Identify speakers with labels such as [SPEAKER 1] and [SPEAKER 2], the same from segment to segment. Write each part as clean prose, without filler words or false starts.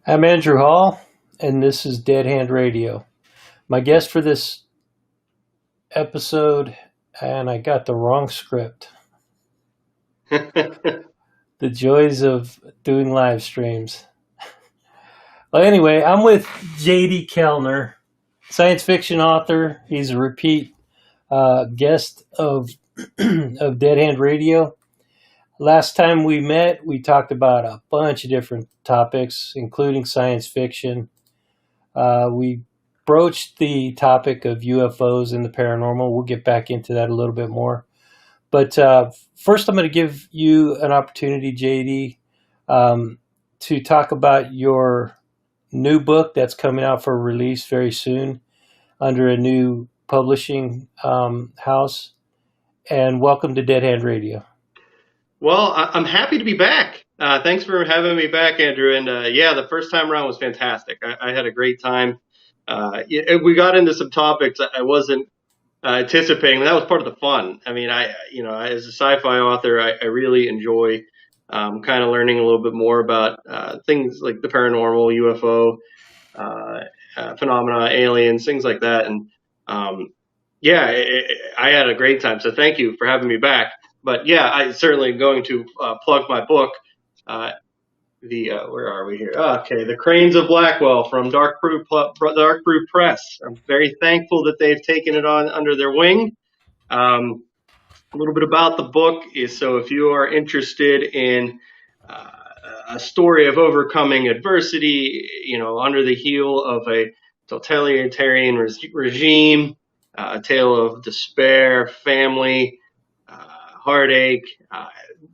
[SPEAKER 1] I'm Andrew Hall, and this is Dead Hand Radio. My guest for this episode, and I got the wrong script. The joys of doing live streams. Well, anyway, I'm with J.D. Kellner, science fiction author. He's a repeat guest of Dead Hand Radio. Last time we met, we talked about a bunch of different topics, including science fiction. We broached the topic of UFOs and the paranormal. We'll get back into that a little bit more. But first, I'm going to give you an opportunity, JD, to talk about your new book that's coming out for release very soon under a new publishing house. And welcome to Dead Hand Radio.
[SPEAKER 2] Well, I'm happy to be back. Thanks for having me back, Andrew. And yeah, the first time around was fantastic. I had a great time. We got into some topics I wasn't anticipating, but that was part of the fun. I mean, as a sci-fi author, I really enjoy kind of learning a little bit more about things like the paranormal, UFO phenomena, aliens, things like that. And I had a great time. So thank you for having me back. But yeah, I certainly going to plug my book. Where are we here? Okay, The Cranes of Blackwell from Dark Brew Press. I'm very thankful that they've taken it on under their wing. A little bit about the book is so if you are interested in a story of overcoming adversity, under the heel of a totalitarian regime, a tale of despair, family, heartache.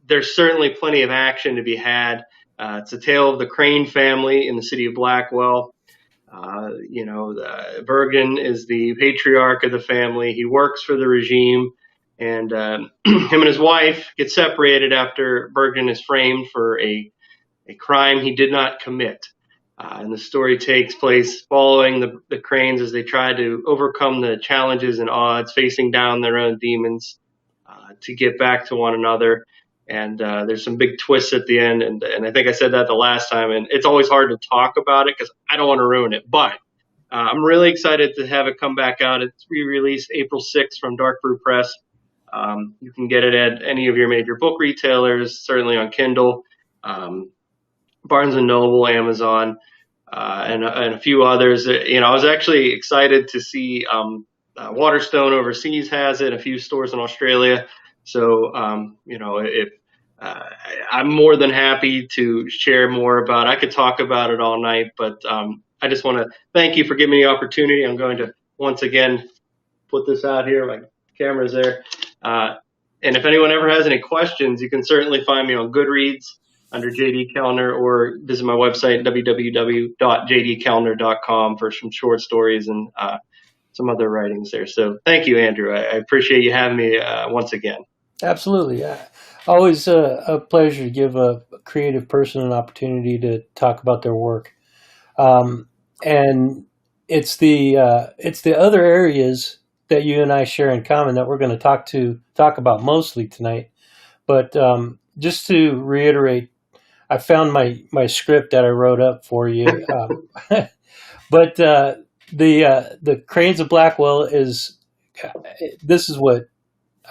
[SPEAKER 2] There's certainly plenty of action to be had. It's a tale of the Crane family in the city of Blackwell. Bergen is the patriarch of the family. He works for the regime, and him and his wife get separated after Bergen is framed for a crime he did not commit. And the story takes place following the Cranes as they try to overcome the challenges and odds, facing down their own demons to get back to one another. And there's some big twists at the end. And I think I said that the last time. And it's always hard to talk about it because I don't want to ruin it. But I'm really excited to have it come back out. It's re-released April 6th from Dark Brew Press. You can get it at any of your major book retailers, certainly on Kindle, Barnes & Noble, Amazon, and a few others. I was actually excited to see Waterstone overseas has it, a few stores in Australia. So, if I'm more than happy to share more about it. I could talk about it all night, but I just want to thank you for giving me the opportunity. I'm going to once again put this out here. My camera's there. And if anyone ever has any questions, you can certainly find me on Goodreads under JD Kellner or visit my website, www.jdkellner.com for some short stories and some other writings there. So thank you, Andrew. I appreciate you having me once again.
[SPEAKER 1] Absolutely. Always a pleasure to give a creative person an opportunity to talk about their work. And it's the other areas that you and I share in common that we're going to talk about mostly tonight. But just to reiterate, I found my script that I wrote up for you. But the Cranes of Blackwell this is what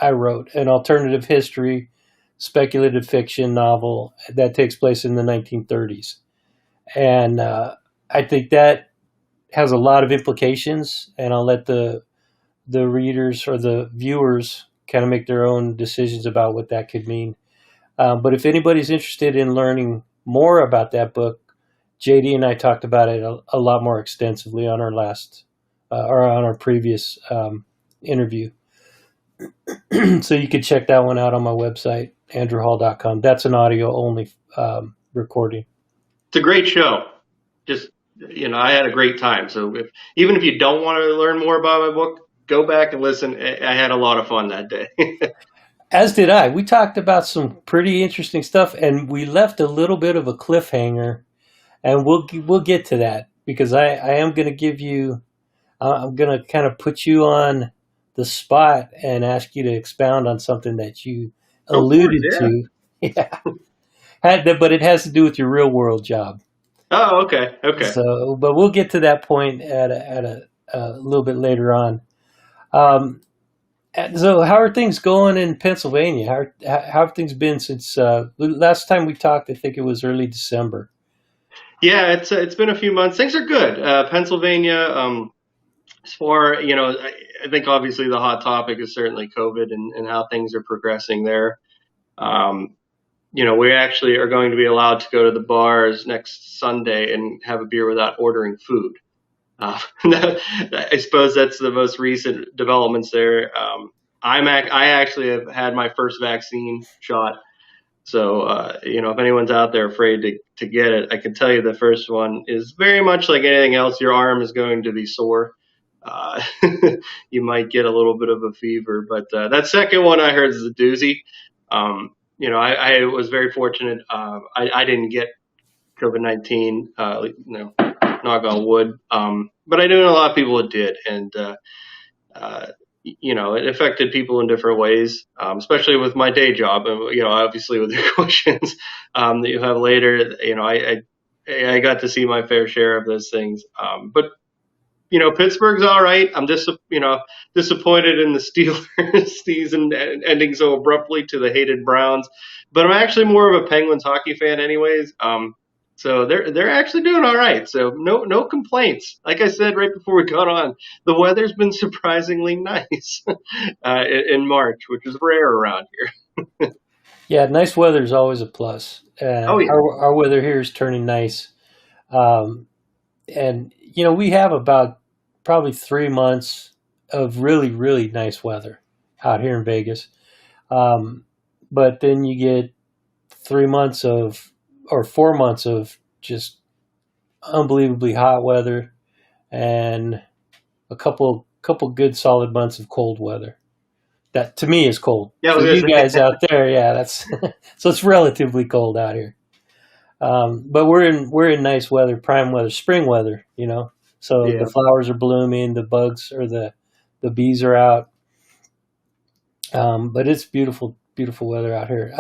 [SPEAKER 1] I wrote, an alternative history, speculative fiction novel that takes place in the 1930s. And I think that has a lot of implications, and I'll let the readers or the viewers kind of make their own decisions about what that could mean. But if anybody's interested in learning more about that book, JD and I talked about it a lot more extensively on our previous interview. So you can check that one out on my website, andrewhall.com. That's an audio only recording.
[SPEAKER 2] It's a great show. Just, I had a great time. So even if you don't want to learn more about my book, go back and listen. I had a lot of fun that day.
[SPEAKER 1] As did I. We talked about some pretty interesting stuff, and we left a little bit of a cliffhanger, and we'll get to that because I am going to give you, I'm going to kind of put you on the spot and ask you to expound on something that you alluded to. Yeah. But it has to do with your real world job.
[SPEAKER 2] Oh, okay, okay.
[SPEAKER 1] So, but we'll get to that point a little bit later on. Um, so, how are things going in Pennsylvania? How have things been since last time we talked? I think it was early December.
[SPEAKER 2] Yeah, it's been a few months. Things are good. Pennsylvania, as far I think obviously the hot topic is certainly COVID and how things are progressing there. Um, we actually are going to be allowed to go to the bars next Sunday and have a beer without ordering food. I suppose that's the most recent developments there. I actually have had my first vaccine shot. So, if anyone's out there afraid to get it, I can tell you the first one is very much like anything else. Your arm is going to be sore. Uh, you might get a little bit of a fever, but that second one I heard is a doozy. I was very fortunate. I didn't get COVID-19, knock on wood. But I know a lot of people it did. And, uh, it affected people in different ways, especially with my day job, and obviously with the questions that you have later. I got to see my fair share of those things. But Pittsburgh's all right. I'm just disappointed in the Steelers season ending so abruptly to the hated Browns, but I'm actually more of a Penguins hockey fan, anyways. So they're actually doing all right. So no complaints. Like I said right before we got on, the weather's been surprisingly nice in March, which is rare around here.
[SPEAKER 1] Yeah, nice weather is always a plus.
[SPEAKER 2] Oh yeah,
[SPEAKER 1] Our weather here is turning nice, um, and we have about probably 3 months of really really nice weather out here in Vegas. Um, but then you get 3 months of or 4 months of just unbelievably hot weather and a couple good solid months of cold weather. That to me is cold.
[SPEAKER 2] yeah. I
[SPEAKER 1] For
[SPEAKER 2] was
[SPEAKER 1] you
[SPEAKER 2] gonna
[SPEAKER 1] guys
[SPEAKER 2] say.
[SPEAKER 1] out there, yeah, that's so it's relatively cold out here. But we're in nice weather, prime weather, spring weather. So the
[SPEAKER 2] Yeah.
[SPEAKER 1] flowers are blooming, the bugs or the bees are out. But it's beautiful, beautiful weather out here.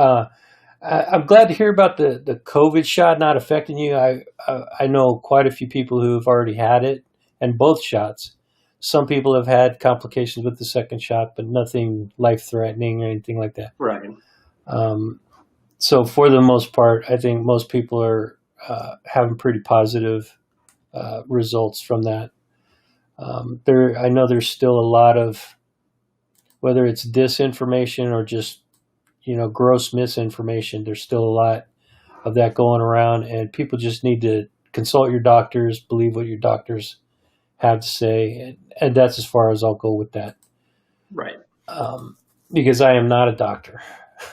[SPEAKER 1] I'm glad to hear about the COVID shot not affecting you. I know quite a few people who have already had it and both shots. Some people have had complications with the second shot, but nothing life threatening or anything like that.
[SPEAKER 2] Right.
[SPEAKER 1] Um, so for the most part, I think most people are having pretty positive results from that. I know there's still a lot of whether it's disinformation or just gross misinformation. There's still a lot of that going around, and people just need to consult your doctors, believe what your doctors have to say, and that's as far as I'll go with that.
[SPEAKER 2] Right.
[SPEAKER 1] Um, because I am not a doctor.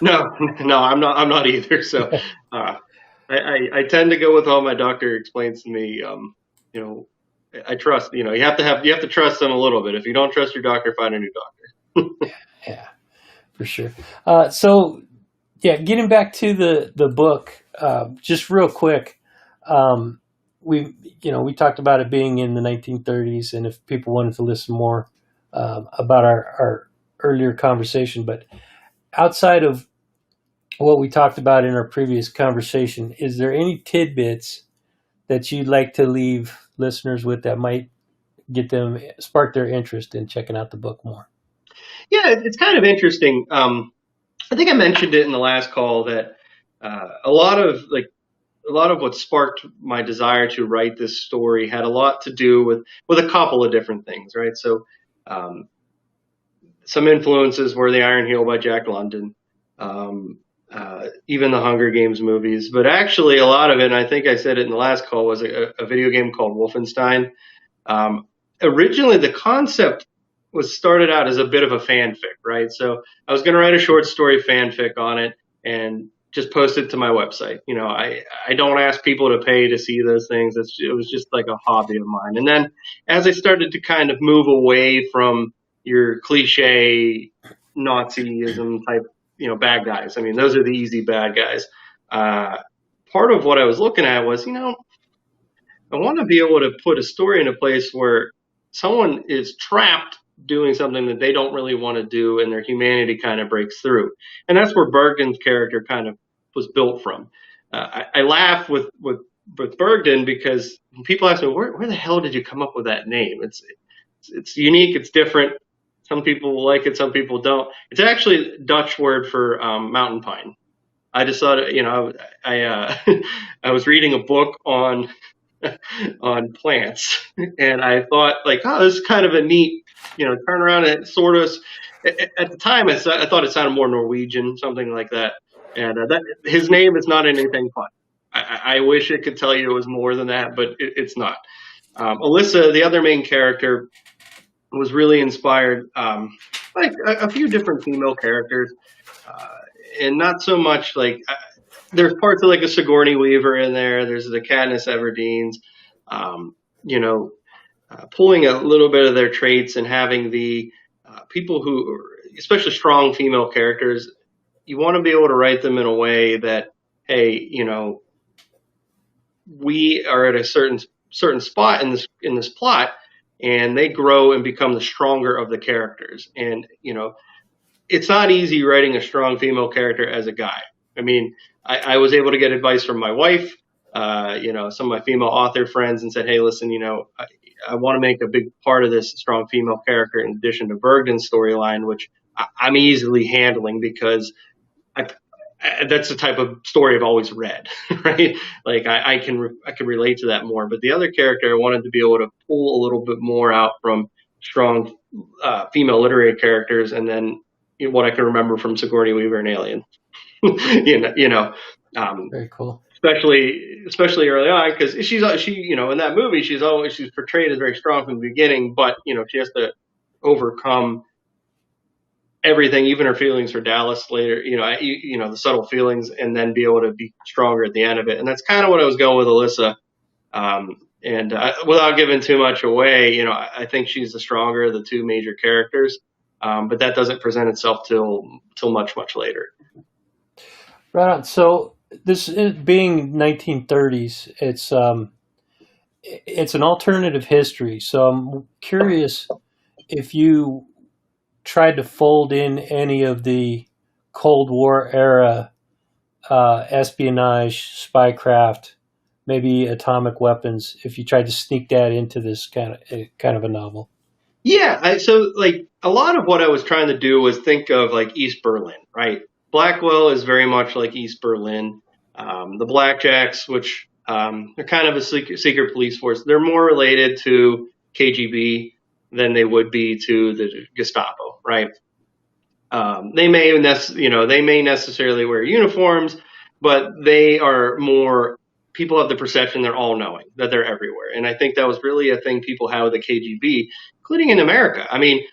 [SPEAKER 2] No, no, I'm not. I'm not either. So, uh, I tend to go with all my doctor explains to me. You know, I trust. You have to trust them a little bit. If you don't trust your doctor, find a new doctor.
[SPEAKER 1] Yeah, for sure. So, yeah, getting back to the book, just real quick. Um, we talked about it being in the 1930s, and if people wanted to listen more about our earlier conversation, but outside of what we talked about in our previous conversation, is there any tidbits that you'd like to leave listeners with that might spark their interest in checking out the book more?
[SPEAKER 2] Yeah, it's kind of interesting. I think I mentioned it in the last call that a lot of what sparked my desire to write this story had a lot to do with a couple of different things, right? So, um, some influences were The Iron Heel by Jack London, um, even the Hunger Games movies, but actually a lot of it, and I think I said it in the last call, was a video game called Wolfenstein. Um, Originally, the concept was started out as a bit of a fanfic, right? So I was going to write a short story fanfic on it and just post it to my website. I don't ask people to pay to see those things. It was just like a hobby of mine. And then as I started to kind of move away from your cliche Nazism type, bad guys. I mean, those are the easy bad guys. Uh, Part of what I was looking at was, I want to be able to put a story in a place where someone is trapped doing something that they don't really want to do and their humanity kind of breaks through. And that's where Bergen's character kind of was built from. I laugh with with Bergden, because when people ask me, where the hell did you come up with that name? It's unique. It's different. Some people like it. Some people don't. It's actually a Dutch word for mountain pine. I just thought, I was reading a book on on plants, and I thought like, oh, this is kind of a neat, turn around and sort of. At the time, I thought it sounded more Norwegian, something like that. And that his name is not anything fun. I wish it could tell you it was more than that, but it's not. Alyssa, the other main character, was really inspired like a few different female characters, and not so much like there's parts of like a Sigourney Weaver in there. There's the Katniss Everdeen's, um, you know, pulling a little bit of their traits and having the people who, especially strong female characters, you want to be able to write them in a way that, hey, we are at a certain spot in this plot, and they grow and become the stronger of the characters. And it's not easy writing a strong female character as a guy. I mean, I was able to get advice from my wife, some of my female author friends, and said, hey, listen, I want to make a big part of this strong female character in addition to Bergden's storyline, which I'm easily handling because that's the type of story I've always read, right? Like I can relate to that more. But the other character, I wanted to be able to pull a little bit more out from strong female literary characters, and then what I can remember from Sigourney Weaver and Alien.
[SPEAKER 1] Very cool.
[SPEAKER 2] Especially early on, because she in that movie she's portrayed as very strong from the beginning, but she has to overcome everything, even her feelings for Dallas later, the subtle feelings, and then be able to be stronger at the end of it. And that's kind of what I was going with Alyssa. And without giving too much away, I think she's the stronger of the two major characters. But that doesn't present itself till much, much later.
[SPEAKER 1] Right on. So this being 1930s, it's an alternative history. So I'm curious if you tried to fold in any of the Cold War era espionage, spycraft, maybe atomic weapons, if you tried to sneak that into this kind of a novel.
[SPEAKER 2] Yeah, so like a lot of what I was trying to do was think of like East Berlin, right? Blackwell is very much like East Berlin. The Blackjacks, which they're kind of a secret police force, they're more related to KGB than they would be to the Gestapo, right? They may necessarily wear uniforms, but they are more. People have the perception they're all knowing, that they're everywhere, and I think that was really a thing people had with the KGB, including in America. I mean,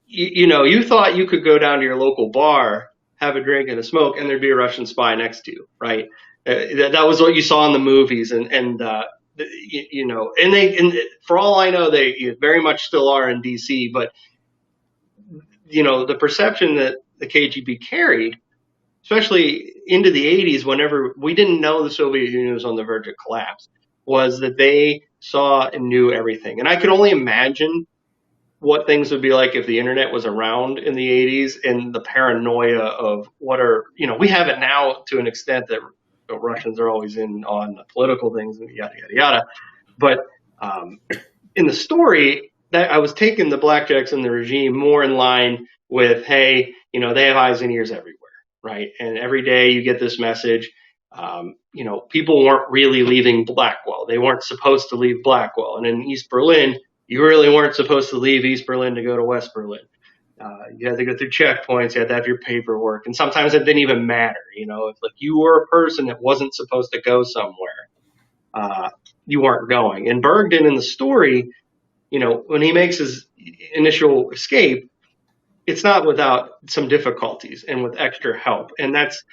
[SPEAKER 2] you thought you could go down to your local bar, have a drink and a smoke, and there'd be a Russian spy next to you, right? That was what you saw in the movies, and for all I know, they very much still are in DC. But the perception that the KGB carried, especially into the 80s, whenever we didn't know the Soviet Union was on the verge of collapse, was that they saw and knew everything. And I could only imagine what things would be like if the internet was around in the 80s, and the paranoia of we have it now to an extent that Russians are always in on political things and yada, yada, yada. But in the story, that I was taking the Blackjacks and the regime more in line with, hey, they have eyes and ears everywhere, right? And every day you get this message. People weren't really leaving Blackwell. They weren't supposed to leave Blackwell. And in East Berlin, you really weren't supposed to leave East Berlin to go to West Berlin. You had to go through checkpoints. You had to have your paperwork. And sometimes it didn't even matter. If like you were a person that wasn't supposed to go somewhere, you weren't going. And Bergden in the story, when he makes his initial escape, it's not without some difficulties and with extra help. And that's,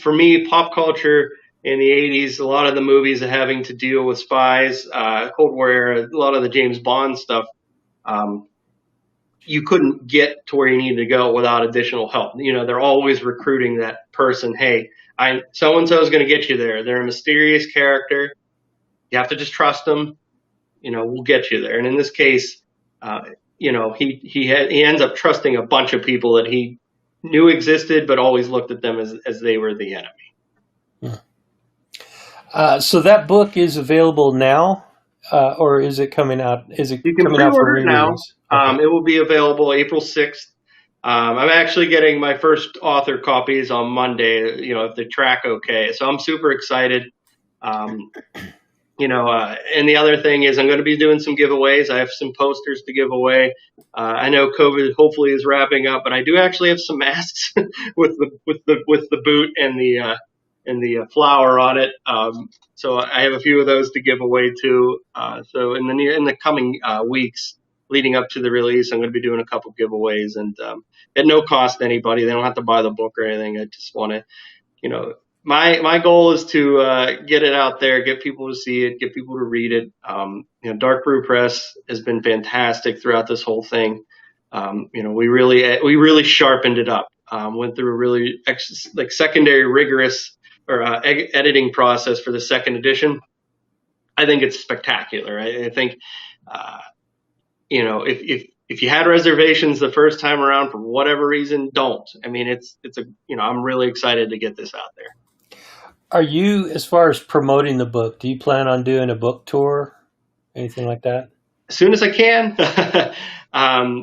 [SPEAKER 2] for me, pop culture in the 80s, a lot of the movies having to deal with spies, Cold War era, a lot of the James Bond stuff, you couldn't get to where you needed to go without additional help. They're always recruiting that person. Hey, so-and-so is going to get you there. They're a mysterious character. You have to just trust them. We'll get you there. And in this case, he ends up trusting a bunch of people that he knew existed, but always looked at them as they were the enemy.
[SPEAKER 1] Yeah. So that book is available now, or is it coming out? Is it
[SPEAKER 2] You can
[SPEAKER 1] coming out for
[SPEAKER 2] pre-order it now.
[SPEAKER 1] re-release? Okay.
[SPEAKER 2] It will be available April 6th. I'm actually getting my first author copies on Monday, if they track okay. So I'm super excited. Um, and the other thing is I'm going to be doing some giveaways. I have some posters to give away. I know COVID hopefully is wrapping up, but I do actually have some masks with the boot and the flower on it. So I have a few of those to give away too. So in the coming weeks leading up to the release, I'm going to be doing a couple giveaways, and at no cost to anybody. They don't have to buy the book or anything. I just want to, my goal is to get it out there, get people to see it, get people to read it. Dark Brew Press has been fantastic throughout this whole thing. We really sharpened it up. Went through a really secondary rigorous or editing process for the second edition. I think it's spectacular. I think if you had reservations the first time around for whatever reason, don't. I mean, I'm really excited to get this out there.
[SPEAKER 1] Are you, as far as promoting the book, do you plan on doing a book tour, anything like that?
[SPEAKER 2] As soon as I can. I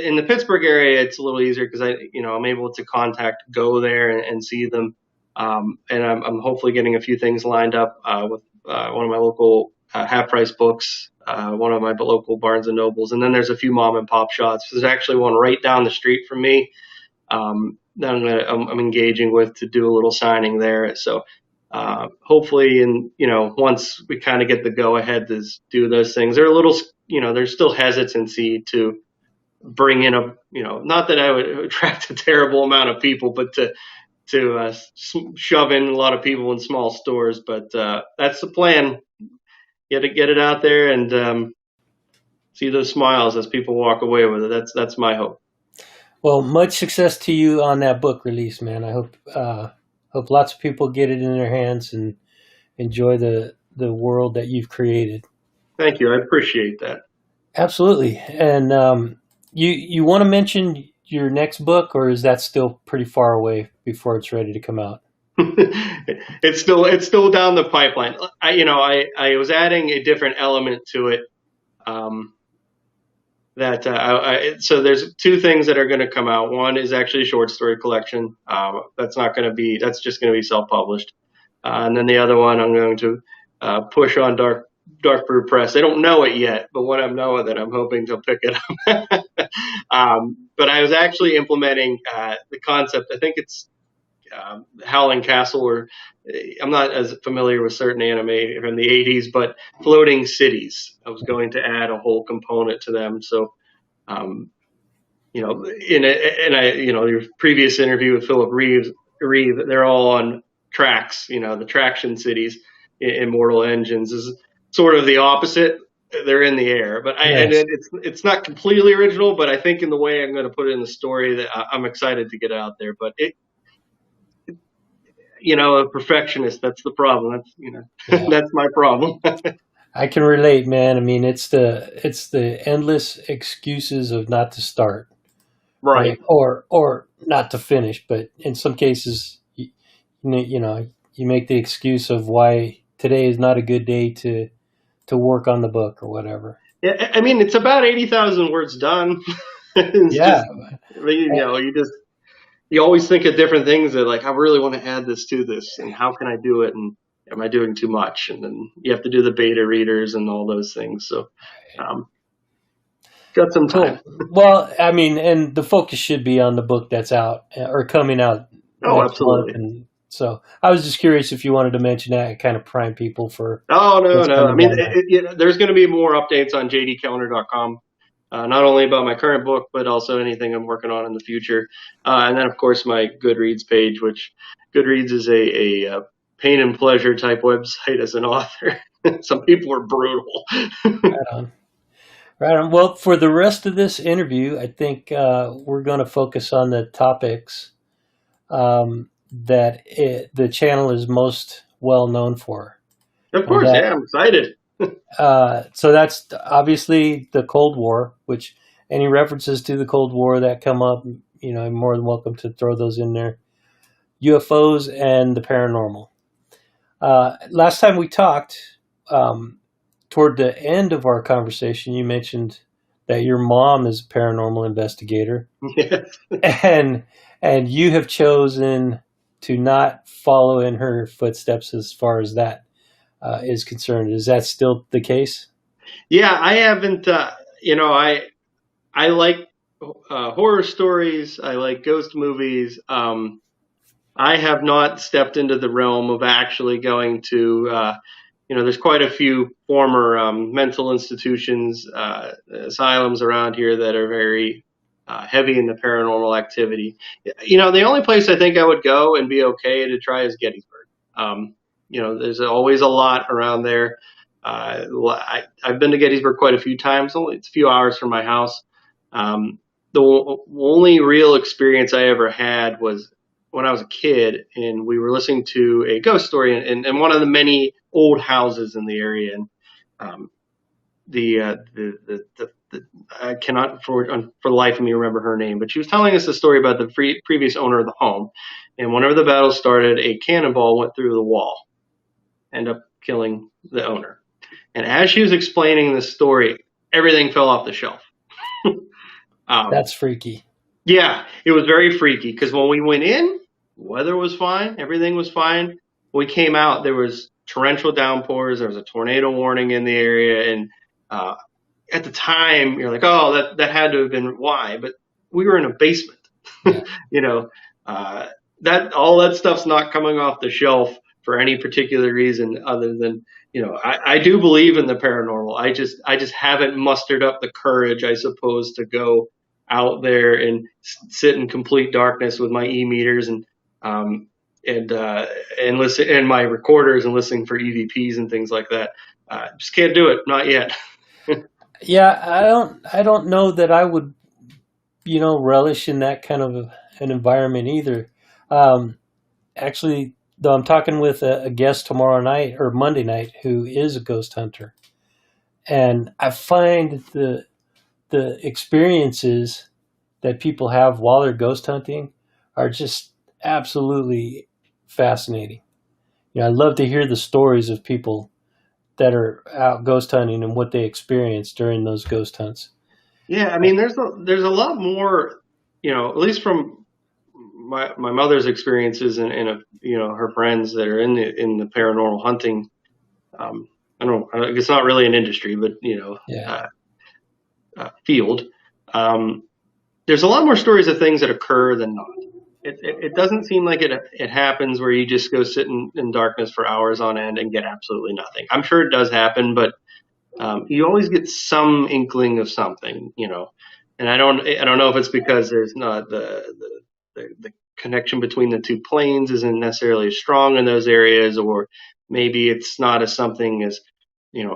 [SPEAKER 2] in the Pittsburgh area, it's a little easier because I'm able to go there and see them. And I'm hopefully getting a few things lined up with one of my local half price books, one of my local Barnes and Nobles, and then there's a few mom and pop shops. There's actually one right down the street from me. That I'm engaging with to do a little signing there. So hopefully, once we kind of get the go ahead to do those things, they're a little, there's still hesitancy to bring in not that I would attract a terrible amount of people, but to shove in a lot of people in small stores. But that's the plan. Get it out there and see those smiles as people walk away with it. That's my hope.
[SPEAKER 1] Well, much success to you on that book release, man. I hope lots of people get it in their hands and enjoy the world that you've created.
[SPEAKER 2] Thank you. I appreciate that.
[SPEAKER 1] Absolutely. And you want to mention your next book, or is that still pretty far away before it's ready to come out?
[SPEAKER 2] It's still down the pipeline. I was adding a different element to it. So there's two things that are going to come out. One is actually a short story collection. That's just going to be self-published. And then the other one I'm going to push on Dark Brew Press. They don't know it yet, but when I know it, I'm hoping they'll pick it up. But I was actually implementing the concept. I think it's Howling Castle, or I'm not as familiar with certain anime from the 80s, but floating cities. I was going to add a whole component to them. So, your previous interview with Philip Reeve, they're all on tracks. The traction cities in Mortal Engines is sort of the opposite. They're in the air, but it's not completely original. But I think in the way I'm going to put it in the story, that I'm excited to get out there. But a perfectionist. That's the problem. That's my problem.
[SPEAKER 1] I can relate, man. I mean, it's the endless excuses of not to start,
[SPEAKER 2] right?
[SPEAKER 1] Or not to finish. But in some cases, you make the excuse of why today is not a good day to work on the book or whatever.
[SPEAKER 2] Yeah, I mean, it's about 80,000 words done.
[SPEAKER 1] Yeah,
[SPEAKER 2] you always think of different things that I really want to add this to this, and how can I do it, and am I doing too much? And then you have to do the beta readers and all those things. So, got some time.
[SPEAKER 1] Cool. Well, I mean, and the focus should be on the book that's out or coming out.
[SPEAKER 2] Oh, absolutely.
[SPEAKER 1] And so I was just curious if you wanted to mention that and kind of prime people for.
[SPEAKER 2] Oh, no. I mean, there's going to be more updates on jdkellner.com. Not only about my current book, but also anything I'm working on in the future. And then, of course, my Goodreads page, which Goodreads is a pain and pleasure type website as an author. Some people are brutal.
[SPEAKER 1] Right on. Well, for the rest of this interview, I think we're going to focus on the topics that the channel is most well known for.
[SPEAKER 2] Of course, I'm excited.
[SPEAKER 1] So that's obviously the Cold War, which any references to the Cold War that come up, I'm more than welcome to throw those in there. UFOs and the paranormal. Last time we talked, um, toward the end of our conversation, you mentioned that your mom is a paranormal investigator,
[SPEAKER 2] Yes.
[SPEAKER 1] and and you have chosen to not follow in her footsteps as far as that is concerned. Is that still the case?
[SPEAKER 2] Yeah, I haven't. I like horror stories. I like ghost movies. I have not stepped into the realm of actually going to. There's quite a few former mental institutions, asylums around here that are very heavy in the paranormal activity. The only place I think I would go and be okay to try is Gettysburg. There's always a lot around there. I've been to Gettysburg quite a few times. It's a few hours from my house. The only real experience I ever had was when I was a kid, and we were listening to a ghost story in one of the many old houses in the area. And the I cannot for the life of me remember her name, but she was telling us a story about the previous owner of the home. And whenever the battle started, a cannonball went through the wall, ended up killing the owner. And as she was explaining this story, everything fell off the shelf.
[SPEAKER 1] That's freaky.
[SPEAKER 2] Yeah, it was very freaky because when we went in, weather was fine, everything was fine. When we came out, there was torrential downpours, there was a tornado warning in the area, and at the time, you're like, oh, that had to have been why, but we were in a basement.
[SPEAKER 1] Yeah.
[SPEAKER 2] you know, that all that stuff's not coming off the shelf for any particular reason other than I do believe in the paranormal. I just haven't mustered up the courage, I suppose, to go out there and sit in complete darkness with my e-meters and listen and my recorders and listening for EVPs and things like that. Just can't do it, not yet.
[SPEAKER 1] Yeah, I don't know that I would, relish in that kind of an environment either. Um, Actually, though, I'm talking with a guest tomorrow night or Monday night who is a ghost hunter, and I find the experiences that people have while they're ghost hunting are just absolutely fascinating. I love to hear the stories of people that are out ghost hunting and what they experience during those ghost hunts.
[SPEAKER 2] Yeah, I mean, there's a lot more, at least from my mother's experiences and her friends that are in the paranormal hunting. I don't know, it's not really an industry, but
[SPEAKER 1] Yeah,
[SPEAKER 2] field. Um, there's a lot more stories of things that occur than not. It doesn't seem like it happens where you just go sit in darkness for hours on end and get absolutely nothing. I'm sure it does happen, but you always get some inkling of something, And I don't know if it's because there's not the connection between the two planes isn't necessarily as strong in those areas, or maybe it's not as something as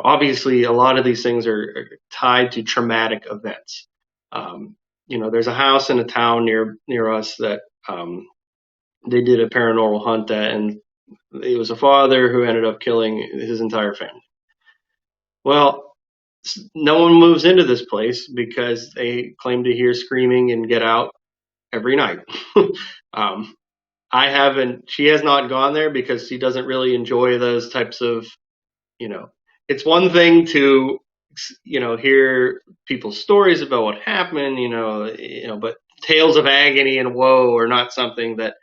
[SPEAKER 2] obviously a lot of these things are tied to traumatic events. There's a house in a town near us that they did a paranormal hunt at, and it was a father who ended up killing his entire family. Well, no one moves into this place because they claim to hear screaming and get out every night. um, I haven't. She has not gone there because she doesn't really enjoy those types of. It's one thing to hear people's stories about what happened. But tales of agony and woe are not something that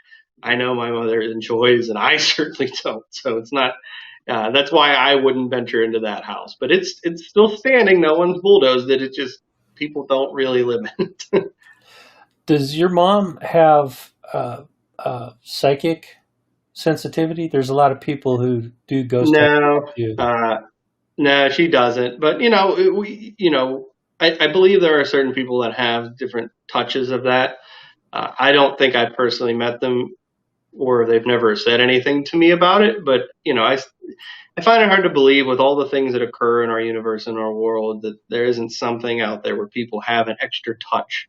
[SPEAKER 2] I know my mother enjoys, and I certainly don't. So it's not. That's why I wouldn't venture into that house. But it's still standing. No one's bulldozed it. It just people don't really live in it.
[SPEAKER 1] does your mom have psychic sensitivity? There's a lot of people who do ghost hunting
[SPEAKER 2] No,
[SPEAKER 1] too.
[SPEAKER 2] no, she doesn't. But I believe there are certain people that have different touches of that. I don't think I personally met them, or they've never said anything to me about it. But I find it hard to believe with all the things that occur in our universe and our world that there isn't something out there where people have an extra touch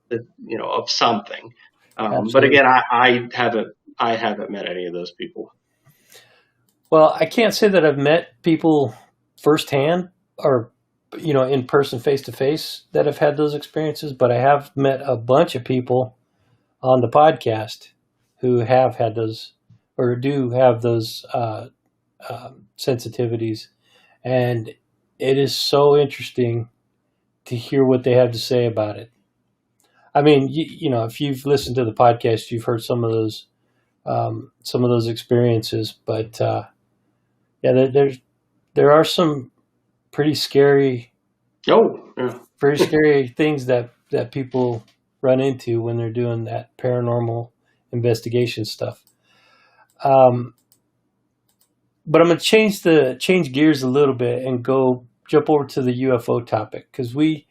[SPEAKER 2] that of something. But
[SPEAKER 1] Absolutely.
[SPEAKER 2] again, I haven't met any of those people.
[SPEAKER 1] Well, I can't say that I've met people firsthand or in person, face to face, that have had those experiences, but I have met a bunch of people on the podcast who have had those or do have those sensitivities, and it is so interesting to hear what they have to say about it. I mean, if you've listened to the podcast, you've heard some of those experiences. But yeah, there are some pretty scary,
[SPEAKER 2] Oh, yeah.
[SPEAKER 1] pretty scary things that people run into when they're doing that paranormal investigation stuff. Um, but I'm gonna change gears a little bit and go jump over to the UFO topic because we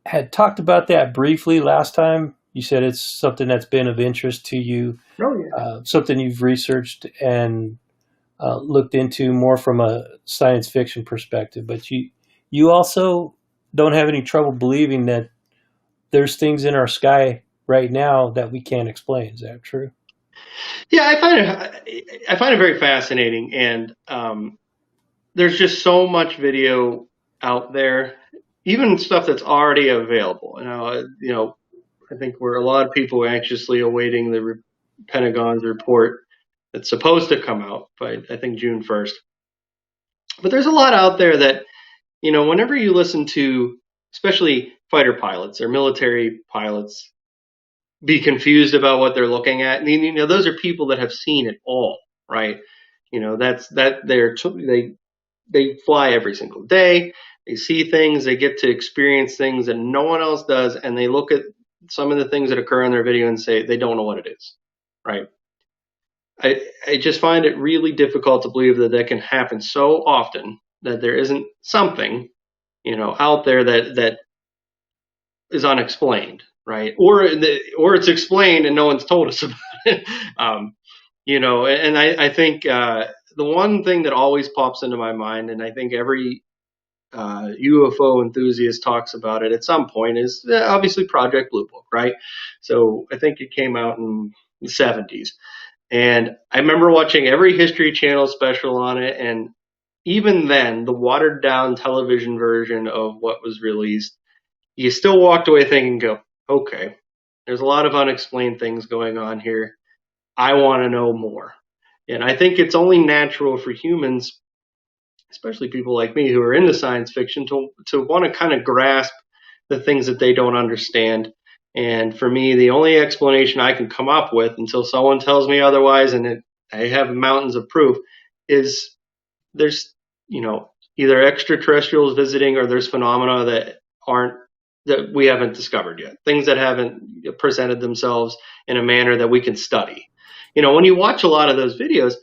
[SPEAKER 1] had talked about that briefly last time. You said it's something that's been of interest to you,
[SPEAKER 2] Oh, yeah.
[SPEAKER 1] something you've researched and looked into more from a science fiction perspective. But you also don't have any trouble believing that there's things in our sky right now that we can't explain. Is that true?
[SPEAKER 2] Yeah, I find it very fascinating, and there's just so much video out there, even stuff that's already available. I think we're a lot of people anxiously awaiting the Pentagon's report that's supposed to come out by I think June 1st. But there's a lot out there that whenever you listen to, especially fighter pilots or military pilots, be confused about what they're looking at. And those are people that have seen it all, right? They fly every single day. They see things. They get to experience things that no one else does, and they look at some of the things that occur in their video and say they don't know what it is, right? I just find it really difficult to believe that can happen so often that there isn't something out there that is unexplained, right? Or it's explained and no one's told us about it. And I think the one thing that always pops into my mind, and I think every UFO enthusiast talks about it at some point, is obviously Project Blue Book, right? So I think it came out in the 70s. And I remember watching every History Channel special on it, and even then, the watered down television version of what was released, you still walked away thinking, okay, there's a lot of unexplained things going on here. I want to know more. And I think it's only natural for humans, especially people like me who are into science fiction, to want to kind of grasp the things that they don't understand. And for me, the only explanation I can come up with until someone tells me otherwise, and I have mountains of proof, is there's, either extraterrestrials visiting or there's phenomena that we haven't discovered yet, things that haven't presented themselves in a manner that we can study. When you watch a lot of those videos,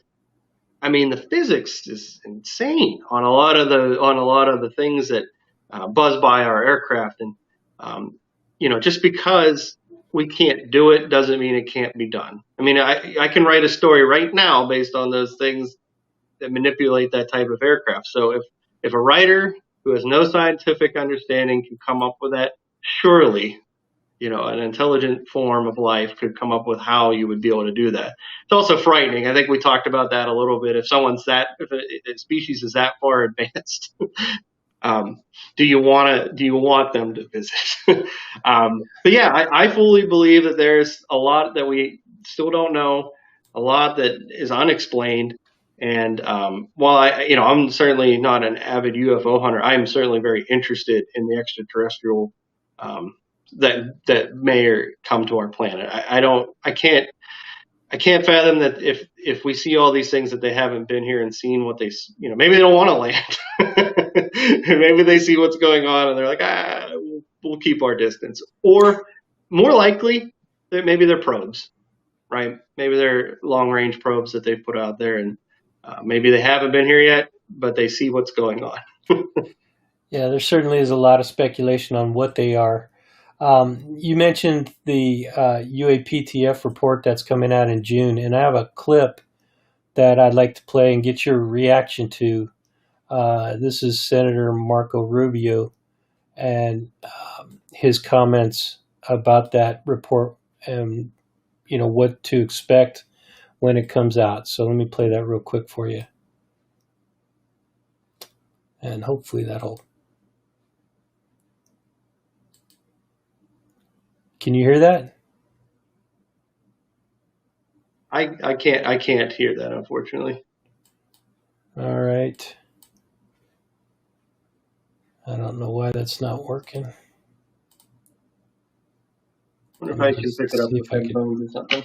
[SPEAKER 2] I mean, the physics is insane on a lot of the things that buzz by our aircraft, and just because we can't do it doesn't mean it can't be done. I mean, I can write a story right now based on those things that manipulate that type of aircraft. So if a writer who has no scientific understanding can come up with that, surely an intelligent form of life could come up with how you would be able to do that. It's also frightening. I think we talked about that a little bit. If a species is that far advanced, do you want them to visit? But yeah, I fully believe that there's a lot that we still don't know, a lot that is unexplained. And while I'm certainly not an avid UFO hunter, I am certainly very interested in the extraterrestrial that may come to our planet. I can't fathom that if we see all these things that they haven't been here and seen what they, maybe they don't want to land. Maybe they see what's going on and they're like, we'll keep our distance. Or more likely, maybe they're probes, right? Maybe they're long range probes that they've put out there, and maybe they haven't been here yet, but they see what's going on.
[SPEAKER 1] Yeah, there certainly is a lot of speculation on what they are. You mentioned the UAPTF report that's coming out in June, and I have a clip that I'd like to play and get your reaction to. This is Senator Marco Rubio and his comments about that report and what to expect when it comes out. So let me play that real quick for you, and hopefully that'll. Can you hear that?
[SPEAKER 2] I can't hear that, unfortunately.
[SPEAKER 1] All right. I don't know why that's not working.
[SPEAKER 2] I wonder
[SPEAKER 1] Let
[SPEAKER 2] if
[SPEAKER 1] me
[SPEAKER 2] I can
[SPEAKER 1] just
[SPEAKER 2] pick it up
[SPEAKER 1] see
[SPEAKER 2] with
[SPEAKER 1] if I can.
[SPEAKER 2] headphones or something.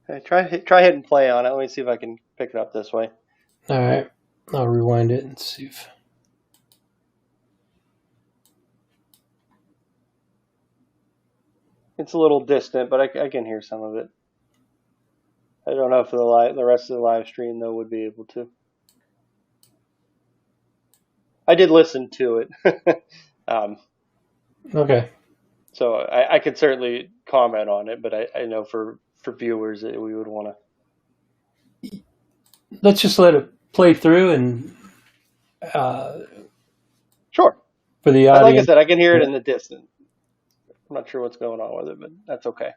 [SPEAKER 2] Okay, try hit and play on it. Let me see if I can pick it up this way.
[SPEAKER 1] All right. I'll rewind it and see if.
[SPEAKER 2] It's a little distant, but I can hear some of it. I don't know if the rest of the live stream though would be able to. I did listen to it,
[SPEAKER 1] Okay.
[SPEAKER 2] so I could certainly comment on it. But I know for viewers that we would want to.
[SPEAKER 1] Let's just let it play through and
[SPEAKER 2] Sure.
[SPEAKER 1] for the
[SPEAKER 2] Like I
[SPEAKER 1] audience.
[SPEAKER 2] said, I can hear it in the distance. I'm not sure what's going on with it, but that's okay.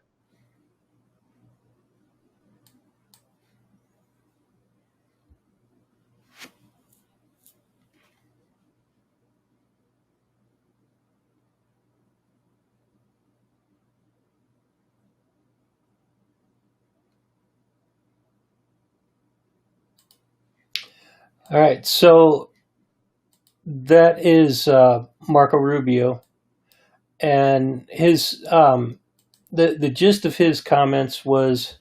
[SPEAKER 1] All right. So that is Marco Rubio, and his the gist of his comments was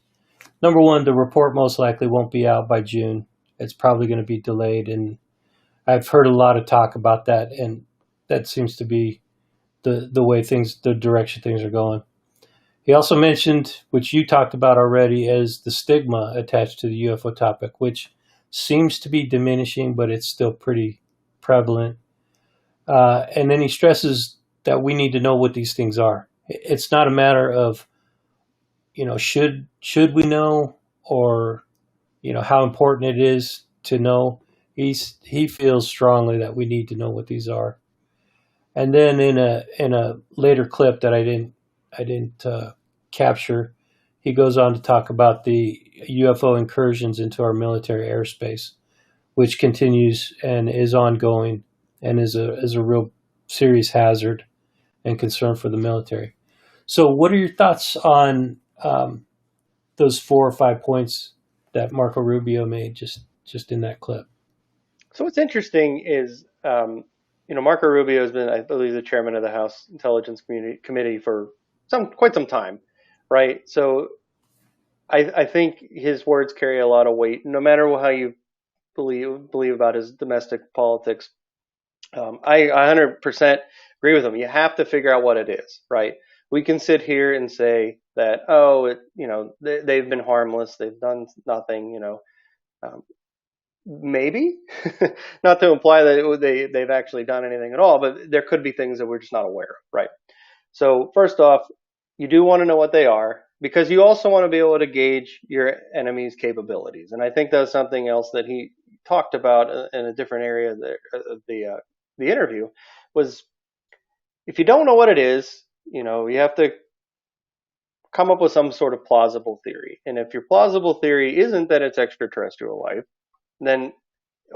[SPEAKER 1] number one, the report most likely won't be out by June. It's probably going to be delayed, and I've heard a lot of talk about that, and that seems to be the way things, the direction things are going. He also mentioned, which you talked about already, as the stigma attached to the UFO topic, which seems to be diminishing, but it's still pretty prevalent. And then he stresses that we need to know what these things are. It's not a matter of, should we know, or how important it is to know. He feels strongly that we need to know what these are. And then in a later clip that I didn't capture, he goes on to talk about the UFO incursions into our military airspace, which continues and is ongoing and is a real serious hazard and concern for the military. So, what are your thoughts on those 4 or 5 points that Marco Rubio made just in that clip?
[SPEAKER 2] So what's interesting is, Marco Rubio has been, I believe, the chairman of the House Intelligence Committee for quite some time, right? So I think his words carry a lot of weight, no matter how you believe about his domestic politics. I 100% agree with him. You have to figure out what it is, right? We can sit here and say that, oh, they've been harmless, they've done nothing, um, maybe, not to imply that they've actually done anything at all, but there could be things that we're just not aware of, right? So first off, you do want to know what they are, because you also want to be able to gauge your enemy's capabilities. And I think that was something else that he talked about in a different area of the interview, was if you don't know what it is, you have to come up with some sort of plausible theory. And if your plausible theory isn't that it's extraterrestrial life, then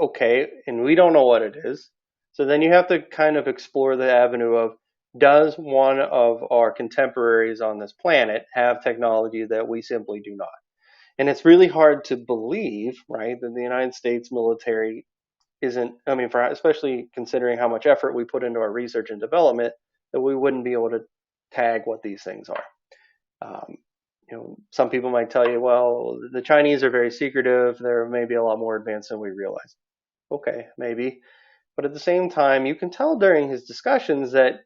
[SPEAKER 2] okay, and we don't know what it is. So then you have to kind of explore the avenue of, does one of our contemporaries on this planet have technology that we simply do not? And it's really hard to believe, right, that the United States military isn't, I mean, especially considering how much effort we put into our research and development, that we wouldn't be able to tag what these things are. Um, some people might tell you, well, the Chinese are very secretive. They're maybe a lot more advanced than we realize. Okay, maybe. But at the same time, you can tell during his discussions that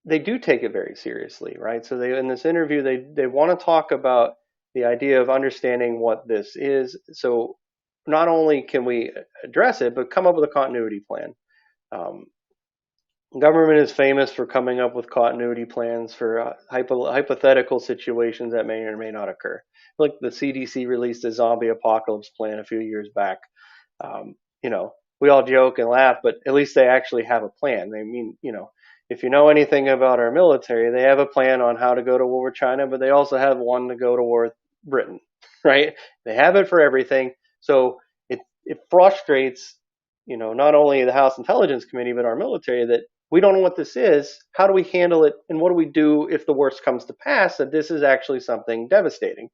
[SPEAKER 2] they do take it very seriously, right? So in this interview, they want to talk about the idea of understanding what this is. So not only can we address it, but come up with a continuity plan. Um, Government is famous for coming up with continuity plans for hypothetical situations that may or may not occur. Like the CDC released a zombie apocalypse plan a few years back. Um, we all joke and laugh, but at least they actually have a plan. They mean, if you know anything about our military, they have a plan on how to go to war with China, but they also have one to go to war with Britain. right? They have it for everything. So it frustrates, not only the House Intelligence Committee, but our military that we don't know what this is. How do we handle it? And what do we do if the worst comes to pass, that this is actually something devastating?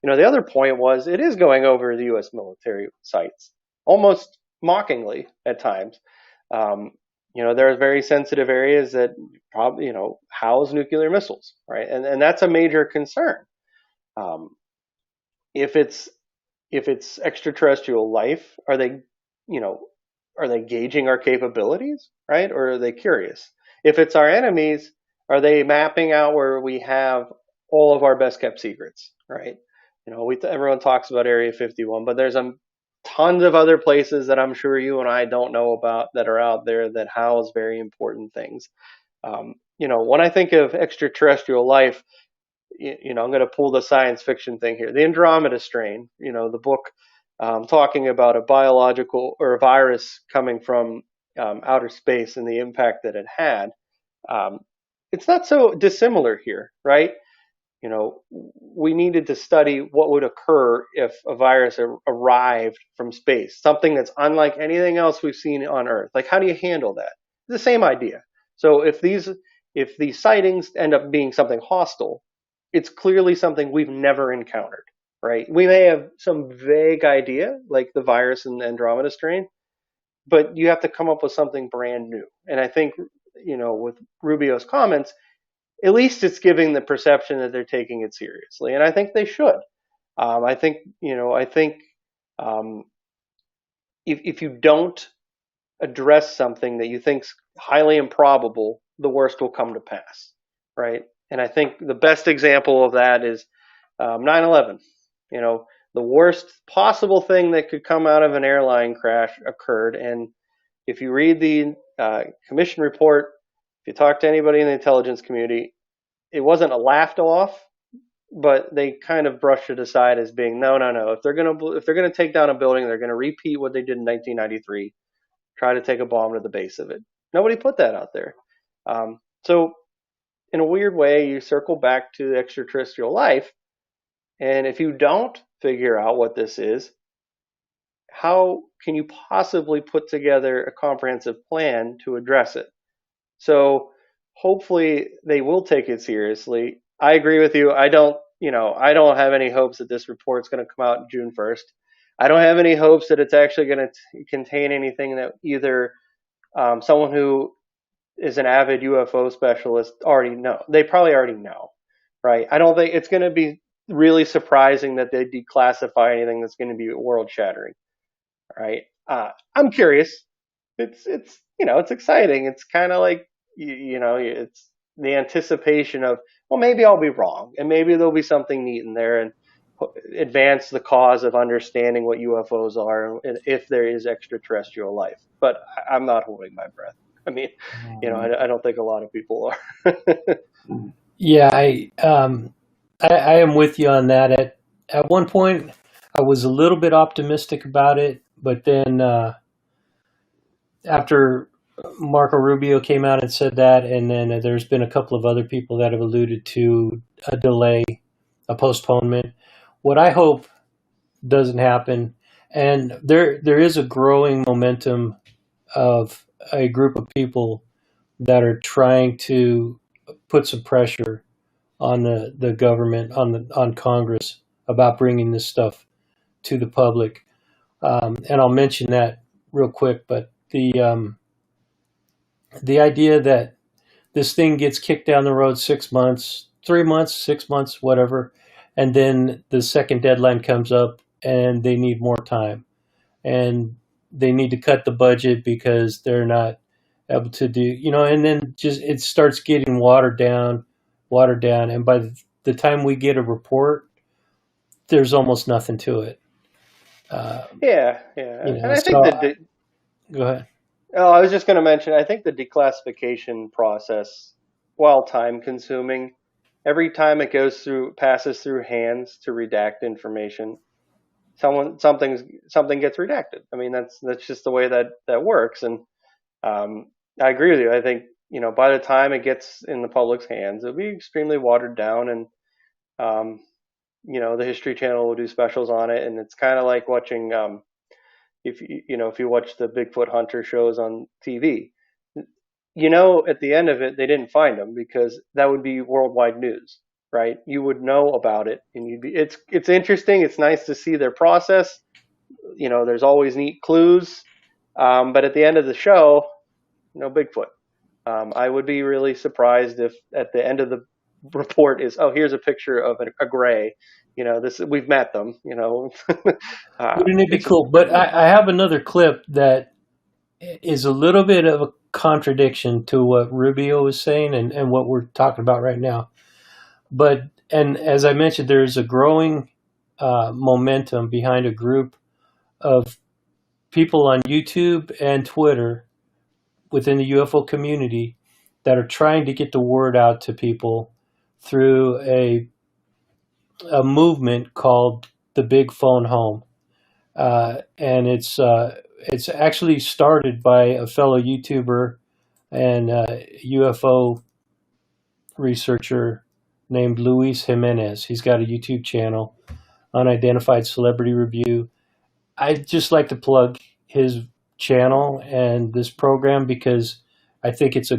[SPEAKER 2] The other point was it is going over the U.S. military sites, almost mockingly at times. Um, there are very sensitive areas that probably, house nuclear missiles, right? And that's a major concern. Um, if it's extraterrestrial life, you know, are they gauging our capabilities, right? Or are they curious? If it's our enemies, are they mapping out where we have all of our best kept secrets, right? Everyone talks about Area 51, but there's tons of other places that I'm sure you and I don't know about that are out there that house very important things. When I think of extraterrestrial life, I'm going to pull the science fiction thing here. The Andromeda strain, the book talking about a biological or a virus coming from outer space and the impact that it had. Um, it's not so dissimilar here, right? We needed to study what would occur if a virus arrived from space, something that's unlike anything else we've seen on Earth. Like, how do you handle that? The same idea. So if these sightings end up being something hostile, it's clearly something we've never encountered, right? We may have some vague idea, like the virus in the Andromeda strain, but you have to come up with something brand new. And I think, with Rubio's comments, at least it's giving the perception that they're taking it seriously, and I think they should. I think um, if you don't address something that you think's highly improbable, the worst will come to pass, right? And I think the best example of that is 9/11. The worst possible thing that could come out of an airline crash occurred, and if you read the commission report, if you talk to anybody in the intelligence community, it wasn't laughed off, but they kind of brushed it aside as being no, no, no. If they're gonna take down a building, they're gonna repeat what they did in 1993, try to take a bomb to the base of it. Nobody put that out there. So in a weird way, you circle back to extraterrestrial life, and if you don't figure out what this is, how can you possibly put together a comprehensive plan to address it? So hopefully they will take it seriously. I agree with you. I don't have any hopes that this report's going to come out June 1st. I don't have any hopes that it's actually going to contain anything that either someone who is an avid UFO specialist already know. They probably already know, right? I don't think it's going to be really surprising that they declassify anything that's going to be world shattering, right? I'm curious. It's exciting. It's kind of like it's the anticipation of, well, maybe I'll be wrong, and maybe there'll be something neat in there, and advance the cause of understanding what UFOs are and if there is extraterrestrial life. But I'm not holding my breath. I mean, I don't think a lot of people are.
[SPEAKER 1] Yeah, I am with you on that. At one point, I was a little bit optimistic about it, but then after Marco Rubio came out and said that, and then there's been a couple of other people that have alluded to a delay, a postponement. What I hope doesn't happen, and there is a growing momentum of a group of people that are trying to put some pressure on the government, on Congress, about bringing this stuff to the public. And I'll mention that real quick, but the idea that this thing gets kicked down the road 6 months, 3 months, 6 months, whatever, and then the second deadline comes up and they need more time, and they need to cut the budget because they're not able to do, and then just it starts getting watered down, and by the time we get a report, there's almost nothing to it. Uh,
[SPEAKER 2] Yeah, yeah, and I think
[SPEAKER 1] so
[SPEAKER 2] that
[SPEAKER 1] go ahead.
[SPEAKER 2] oh, I was just going to mention, I think the declassification process, while time consuming, every time it passes through hands to redact information, something gets redacted. I mean, that's just the way that works. And um, I agree with you. I think, by the time it gets in the public's hands, it'll be extremely watered down, and um,
[SPEAKER 3] the History Channel will do specials on it, and it's kind of like watching if you watch the Bigfoot hunter shows on TV. At the end of it, they didn't find them because that would be worldwide news, right? You would know about it, and it's interesting. It's nice to see their process. There's always neat clues, but at the end of the show, no Bigfoot. I would be really surprised if at the end of the report is, oh, here's a picture of a gray. This we've met them.
[SPEAKER 1] Wouldn't it be
[SPEAKER 3] It's just
[SPEAKER 1] cool? But I have another clip that is a little bit of a contradiction to what Rubio was saying and what we're talking about right now. But and as I mentioned, there is a growing momentum behind a group of people on YouTube and Twitter within the UFO community that are trying to get the word out to people through a movement called the Big Phone Home, and it's actually started by a fellow YouTuber and UFO researcher named Luis Jimenez. He's got a YouTube channel, Unidentified Celebrity Review. I'd just like to plug his channel and this program because I think it's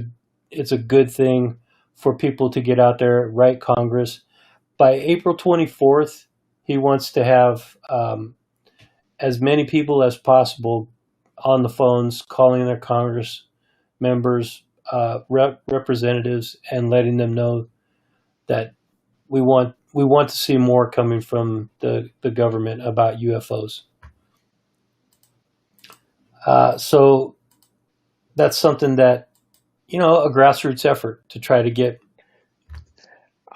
[SPEAKER 1] a good thing for people to get out there, write Congress. By April 24th, he wants to have as many people as possible on the phones calling their Congress members, representatives, and letting them know that we want to see more coming from the government about UFOs. So that's something that a grassroots effort to try to get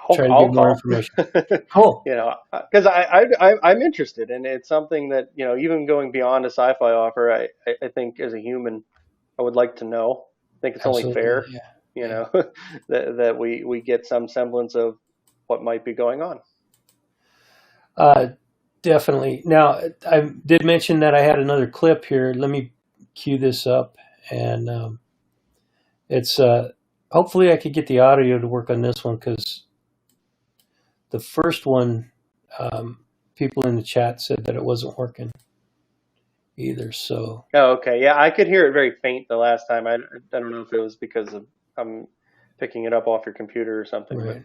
[SPEAKER 3] I'll
[SPEAKER 1] more
[SPEAKER 3] call.
[SPEAKER 1] information. Cool.
[SPEAKER 3] Because I'm interested, and it's something that even going beyond a sci-fi offer, I think as a human, I would like to know. I think it's only
[SPEAKER 1] Absolutely.
[SPEAKER 3] fair,
[SPEAKER 1] Yeah.
[SPEAKER 3] that we get some semblance of what might be going on.
[SPEAKER 1] Uh, Definitely. Now, I did mention that I had another clip here. Let me cue this up, and it's hopefully I could get the audio to work on this one because the first one, people in the chat said that it wasn't working either. So,
[SPEAKER 3] Oh, okay. Yeah, I could hear it very faint the last time. I don't know if it was because of I'm picking it up off your computer or something.
[SPEAKER 1] right.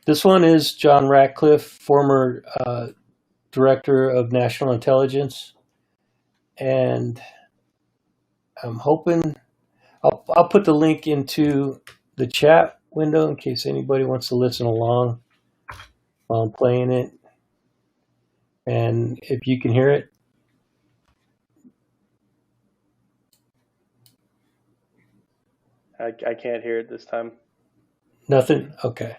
[SPEAKER 1] This one is John Ratcliffe, former Director of National Intelligence, and I'm hoping I'll put the link into the chat window in case anybody wants to listen along while I'm playing it. And if you can hear it,
[SPEAKER 3] I can't hear it this time.
[SPEAKER 1] nothing? Okay.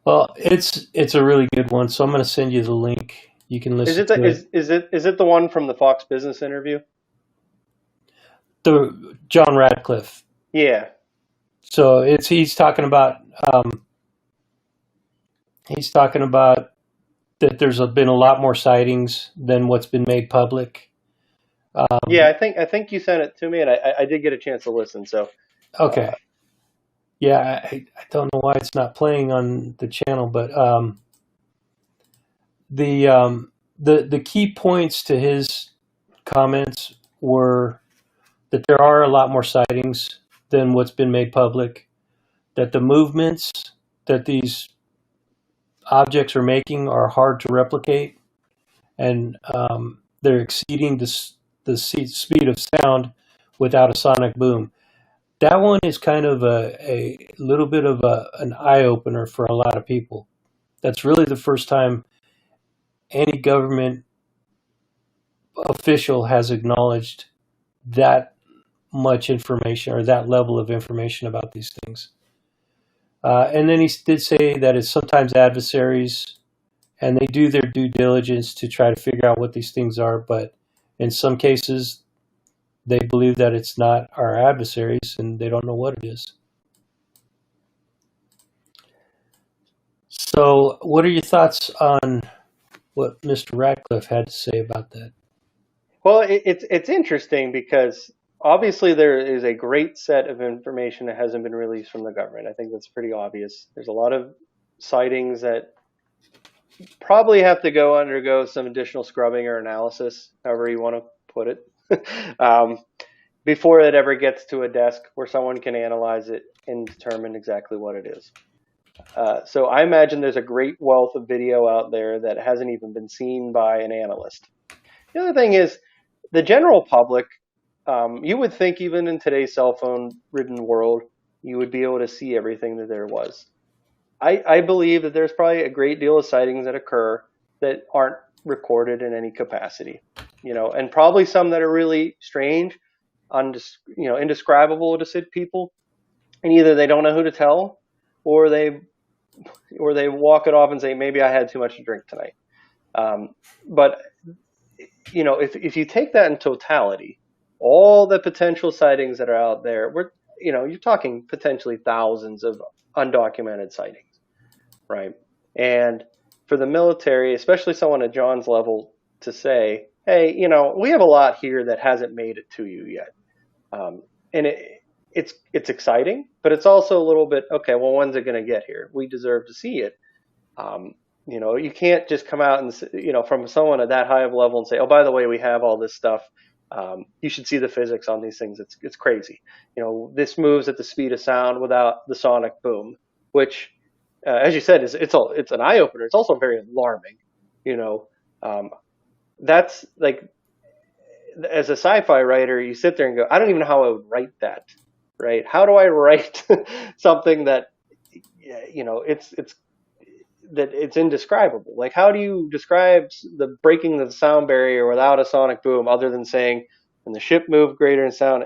[SPEAKER 1] Well, it's a really good one, so I'm going to send you the link. You can listen to it.
[SPEAKER 3] Is it the one from the Fox Business interview?
[SPEAKER 1] The John Ratcliffe.
[SPEAKER 3] Yeah.
[SPEAKER 1] So he's talking about that there's been a lot more sightings than what's been made public.
[SPEAKER 3] Yeah, I think you sent it to me, and I did get a chance to listen. So
[SPEAKER 1] Okay. Yeah, I don't know why it's not playing on the channel, but the key points to his comments were that there are a lot more sightings than what's been made public, that the movements that these objects are making are hard to replicate, and they're exceeding the speed of sound without a sonic boom. That one is kind of a little bit of an eye opener for a lot of people. That's really the first time any government official has acknowledged that much information or that level of information about these things. And then he did say that it's sometimes adversaries and they do their due diligence to try to figure out what these things are, but in some cases they believe that it's not our adversaries and they don't know what it is. So what are your thoughts on what Mr. Ratcliffe had to say about that?
[SPEAKER 3] well, it's interesting because obviously there is a great set of information that hasn't been released from the government. I think that's pretty obvious. There's a lot of sightings that probably have to undergo some additional scrubbing or analysis, however you want to put it, before it ever gets to a desk where someone can analyze it and determine exactly what it is. So I imagine there's a great wealth of video out there that hasn't even been seen by an analyst. The other thing is the general public, you would think even in today's cell phone ridden world, you would be able to see everything that there was. I believe that there's probably a great deal of sightings that occur that aren't recorded in any capacity, and probably some that are really strange, indescribable to people, and either they don't know who to tell, or they walk it off and say, maybe I had too much to drink tonight. But if you take that in totality, all the potential sightings that are out there, you're talking potentially thousands of undocumented sightings. Right. And for the military, especially someone at John's level, to say, hey, we have a lot here that hasn't made it to you yet. And it's exciting, but it's also a little bit, okay, well, when's it going to get here? We deserve to see it. You can't just come out and, from someone at that high of level and say, oh, by the way, we have all this stuff. You should see the physics on these things. It's crazy. This moves at the speed of sound without the sonic boom, which, as you said, it's an eye opener. It's also very alarming. That's like, as a sci-fi writer, you sit there and go, I don't even know how I would write that. Right? How do I write something that, it's indescribable? Like, how do you describe the breaking of the sound barrier without a sonic boom, other than saying, when the ship moved greater in sound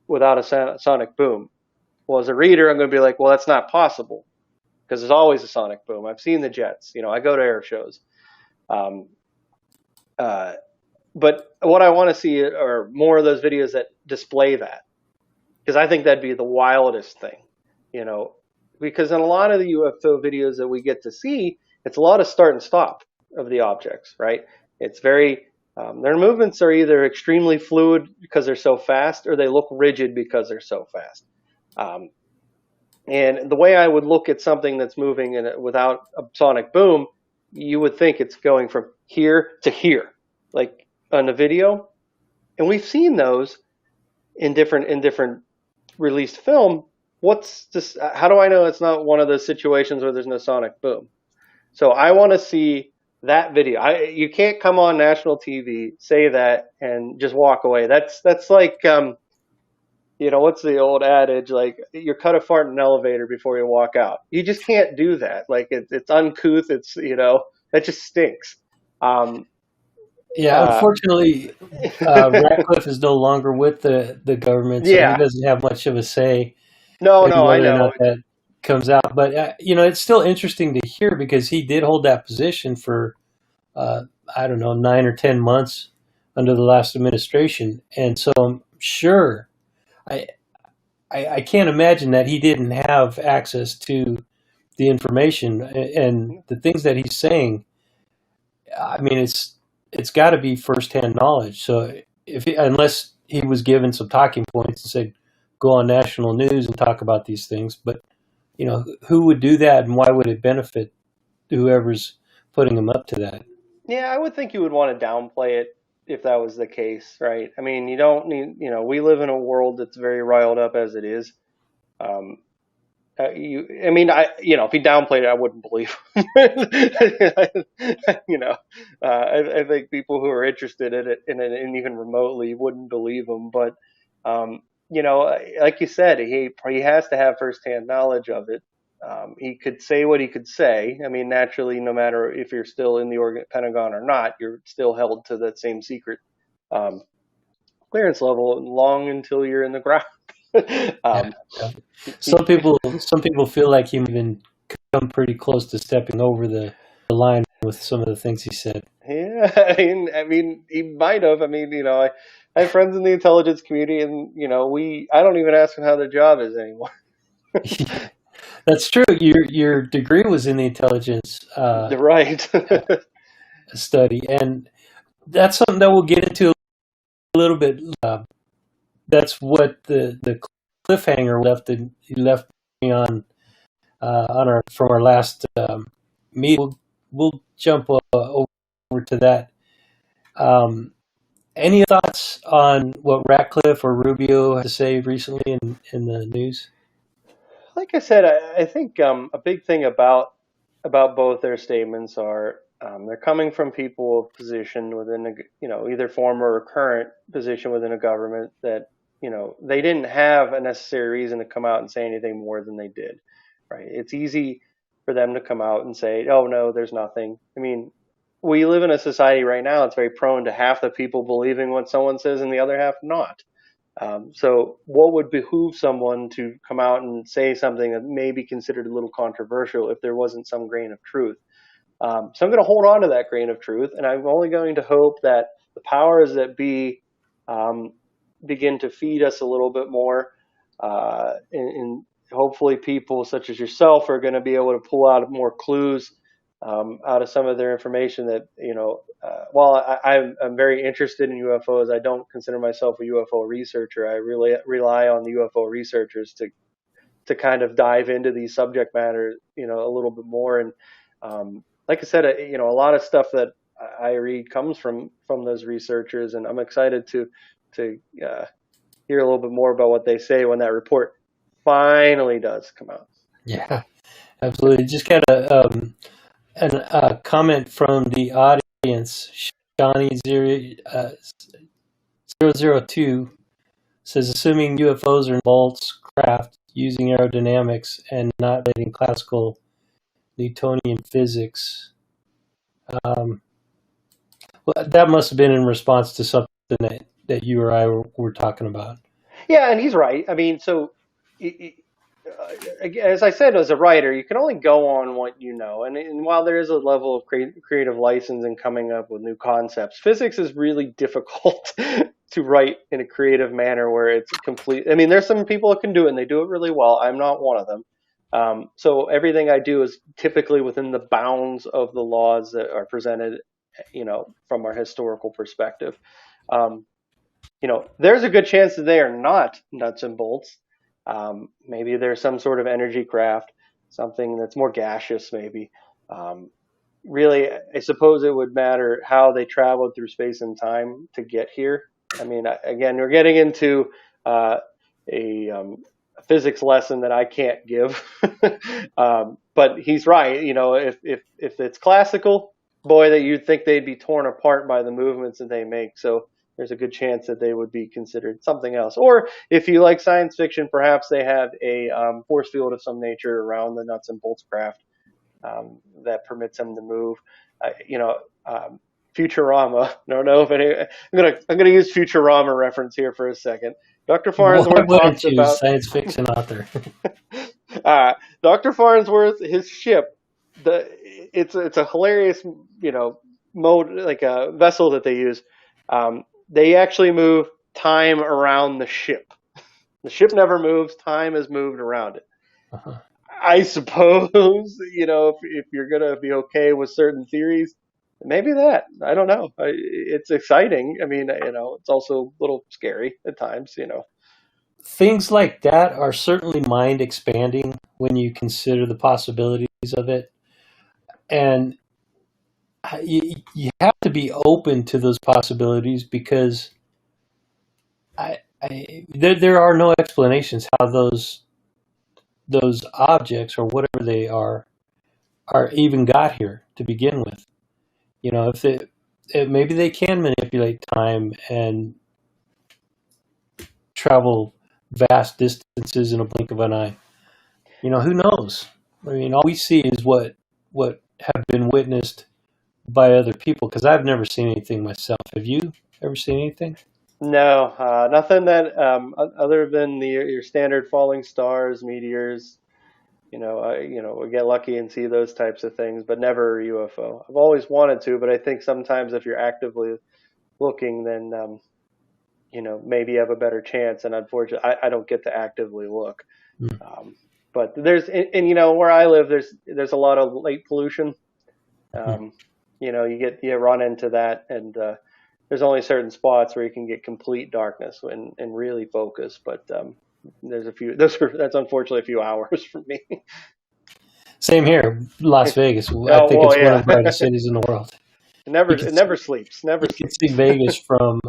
[SPEAKER 3] without a sonic boom? Well, as a reader, I'm going to be like, well, that's not possible, because there's always a sonic boom. I've seen the jets. I go to air shows. But what I want to see are more of those videos that display that, because I think that'd be the wildest thing, because in a lot of the UFO videos that we get to see, it's a lot of start and stop of the objects, right? It's very, their movements are either extremely fluid because they're so fast, or they look rigid because they're so fast. And the way I would look at something that's moving without a sonic boom, you would think it's going from here to here, like on the video. And we've seen those in different released film. What's this? How do I know it's not one of those situations where there's no sonic boom? So I want to see that video. You can't come on national TV, say that, and just walk away. That's like, what's the old adage? Like, you cut a fart in an elevator before you walk out. You just can't do that. Like, it's uncouth. It's, that just stinks.
[SPEAKER 1] Unfortunately, Ratcliffe is no longer with the government, so he doesn't have much of a say.
[SPEAKER 3] No, I know.
[SPEAKER 1] That comes out, but it's still interesting to hear, because he did hold that position for 9 or 10 months under the last administration, and so I'm sure I can't imagine that he didn't have access to the information and the things that he's saying. I mean, it's got to be firsthand knowledge. So unless he was given some talking points and said, go on national news and talk about these things, but who would do that, and why would it benefit whoever's putting him up to that?
[SPEAKER 3] Yeah, I would think you would want to downplay it if that was the case, right? I mean, you don't need, we live in a world that's very riled up as it is. If he downplayed it, I wouldn't believe him. I think people who are interested in it and even remotely wouldn't believe him. But, like you said, he has to have firsthand knowledge of it. He could say what he could say. I mean, naturally, no matter if you're still in the Pentagon or not, you're still held to that same secret clearance level long until you're in the ground.
[SPEAKER 1] Some people feel like he even come pretty close to stepping over the line with some of the things he said.
[SPEAKER 3] Yeah, I mean, he might have. I mean, I have friends in the intelligence community, and I don't even ask them how their job is anymore.
[SPEAKER 1] That's true. Your degree was in the intelligence
[SPEAKER 3] right
[SPEAKER 1] study, and that's something that we'll get into a little bit that's what the cliffhanger he left me on our from our last meeting. We'll jump over to that. Um, any thoughts on what Ratcliffe or Rubio had to say recently in the news?
[SPEAKER 3] Like I said, I think a big thing about both their statements are they're coming from people of position within either former or current position within a government that they didn't have a necessary reason to come out and say anything more than they did. Right? It's easy for them to come out and say, "Oh no, there's nothing." I mean, we live in a society right now that's very prone to half the people believing what someone says and the other half not. So, what would behoove someone to come out and say something that may be considered a little controversial if there wasn't some grain of truth? So, I'm going to hold on to that grain of truth, and I'm only going to hope that the powers that be um, begin to feed us a little bit more, and hopefully, people such as yourself are going to be able to pull out more clues out of some of their information that while I'm very interested in UFOs, I don't consider myself a UFO researcher. I really rely on the UFO researchers to kind of dive into these subject matters, a little bit more. And like I said, a lot of stuff that I read comes from those researchers, and I'm excited to hear a little bit more about what they say when that report finally does come out.
[SPEAKER 1] Yeah, absolutely. Just got a comment from the audience. Shawnee 002 says, assuming UFOs are bolts craft using aerodynamics and not letting classical Newtonian physics. Um, well, that must have been in response to something that you or I were talking about.
[SPEAKER 3] Yeah, and he's right. I mean, so as I said, as a writer, you can only go on what you know. And while there is a level of creative license in coming up with new concepts, physics is really difficult to write in a creative manner where it's complete. I mean, there's some people that can do it and they do it really well. I'm not one of them. So everything I do is typically within the bounds of the laws that are presented, from our historical perspective. Um, there's a good chance that they are not nuts and bolts. Maybe there's some sort of energy craft, something that's more gaseous, maybe. Um, Really, I suppose it would matter how they traveled through space and time to get here. I mean, again, we're getting into a physics lesson that I can't give. But he's right. If it's classical, boy, that you'd think they'd be torn apart by the movements that they make. So there's a good chance that they would be considered something else. Or if you like science fiction, perhaps they have a force field of some nature around the nuts and bolts craft that permits them to move. Futurama. I don't know if I'm gonna use Futurama reference here for a second. Dr.
[SPEAKER 1] Why
[SPEAKER 3] Farnsworth
[SPEAKER 1] wouldn't
[SPEAKER 3] talks
[SPEAKER 1] you,
[SPEAKER 3] about
[SPEAKER 1] science fiction author?
[SPEAKER 3] Dr. Farnsworth, his ship. It's a hilarious mode, like a vessel that they use. They actually move time around the ship. The ship never moves. Time is moved around it.
[SPEAKER 1] Uh-huh.
[SPEAKER 3] I suppose, if you're going to be okay with certain theories, maybe that. I don't know. It's exciting. I mean, it's also a little scary at times.
[SPEAKER 1] Things like that are certainly mind expanding when you consider the possibilities of it. And you have to be open to those possibilities because there are no explanations how those objects or whatever they are even got here to begin with. If maybe they can manipulate time and travel vast distances in a blink of an eye. Who knows? I mean, all we see is what have been witnessed by other people. Because I've never seen anything myself. Have you ever seen anything?
[SPEAKER 3] No, nothing that other than your standard falling stars, meteors. We get lucky and see those types of things, but never a UFO. I've always wanted to, but I think sometimes if you're actively looking, then maybe you have a better chance. And unfortunately, I don't get to actively look.
[SPEAKER 1] Mm.
[SPEAKER 3] But there's, and where I live, there's a lot of light pollution. You run into that, and there's only certain spots where you can get complete darkness and really focus. But there's a few. That's unfortunately a few hours for me.
[SPEAKER 1] Same here, Las Vegas. I
[SPEAKER 3] Oh
[SPEAKER 1] think
[SPEAKER 3] well,
[SPEAKER 1] it's one of
[SPEAKER 3] yeah.
[SPEAKER 1] the brightest cities in the world.
[SPEAKER 3] It never sleeps. Never
[SPEAKER 1] You can
[SPEAKER 3] sleeps.
[SPEAKER 1] see Vegas from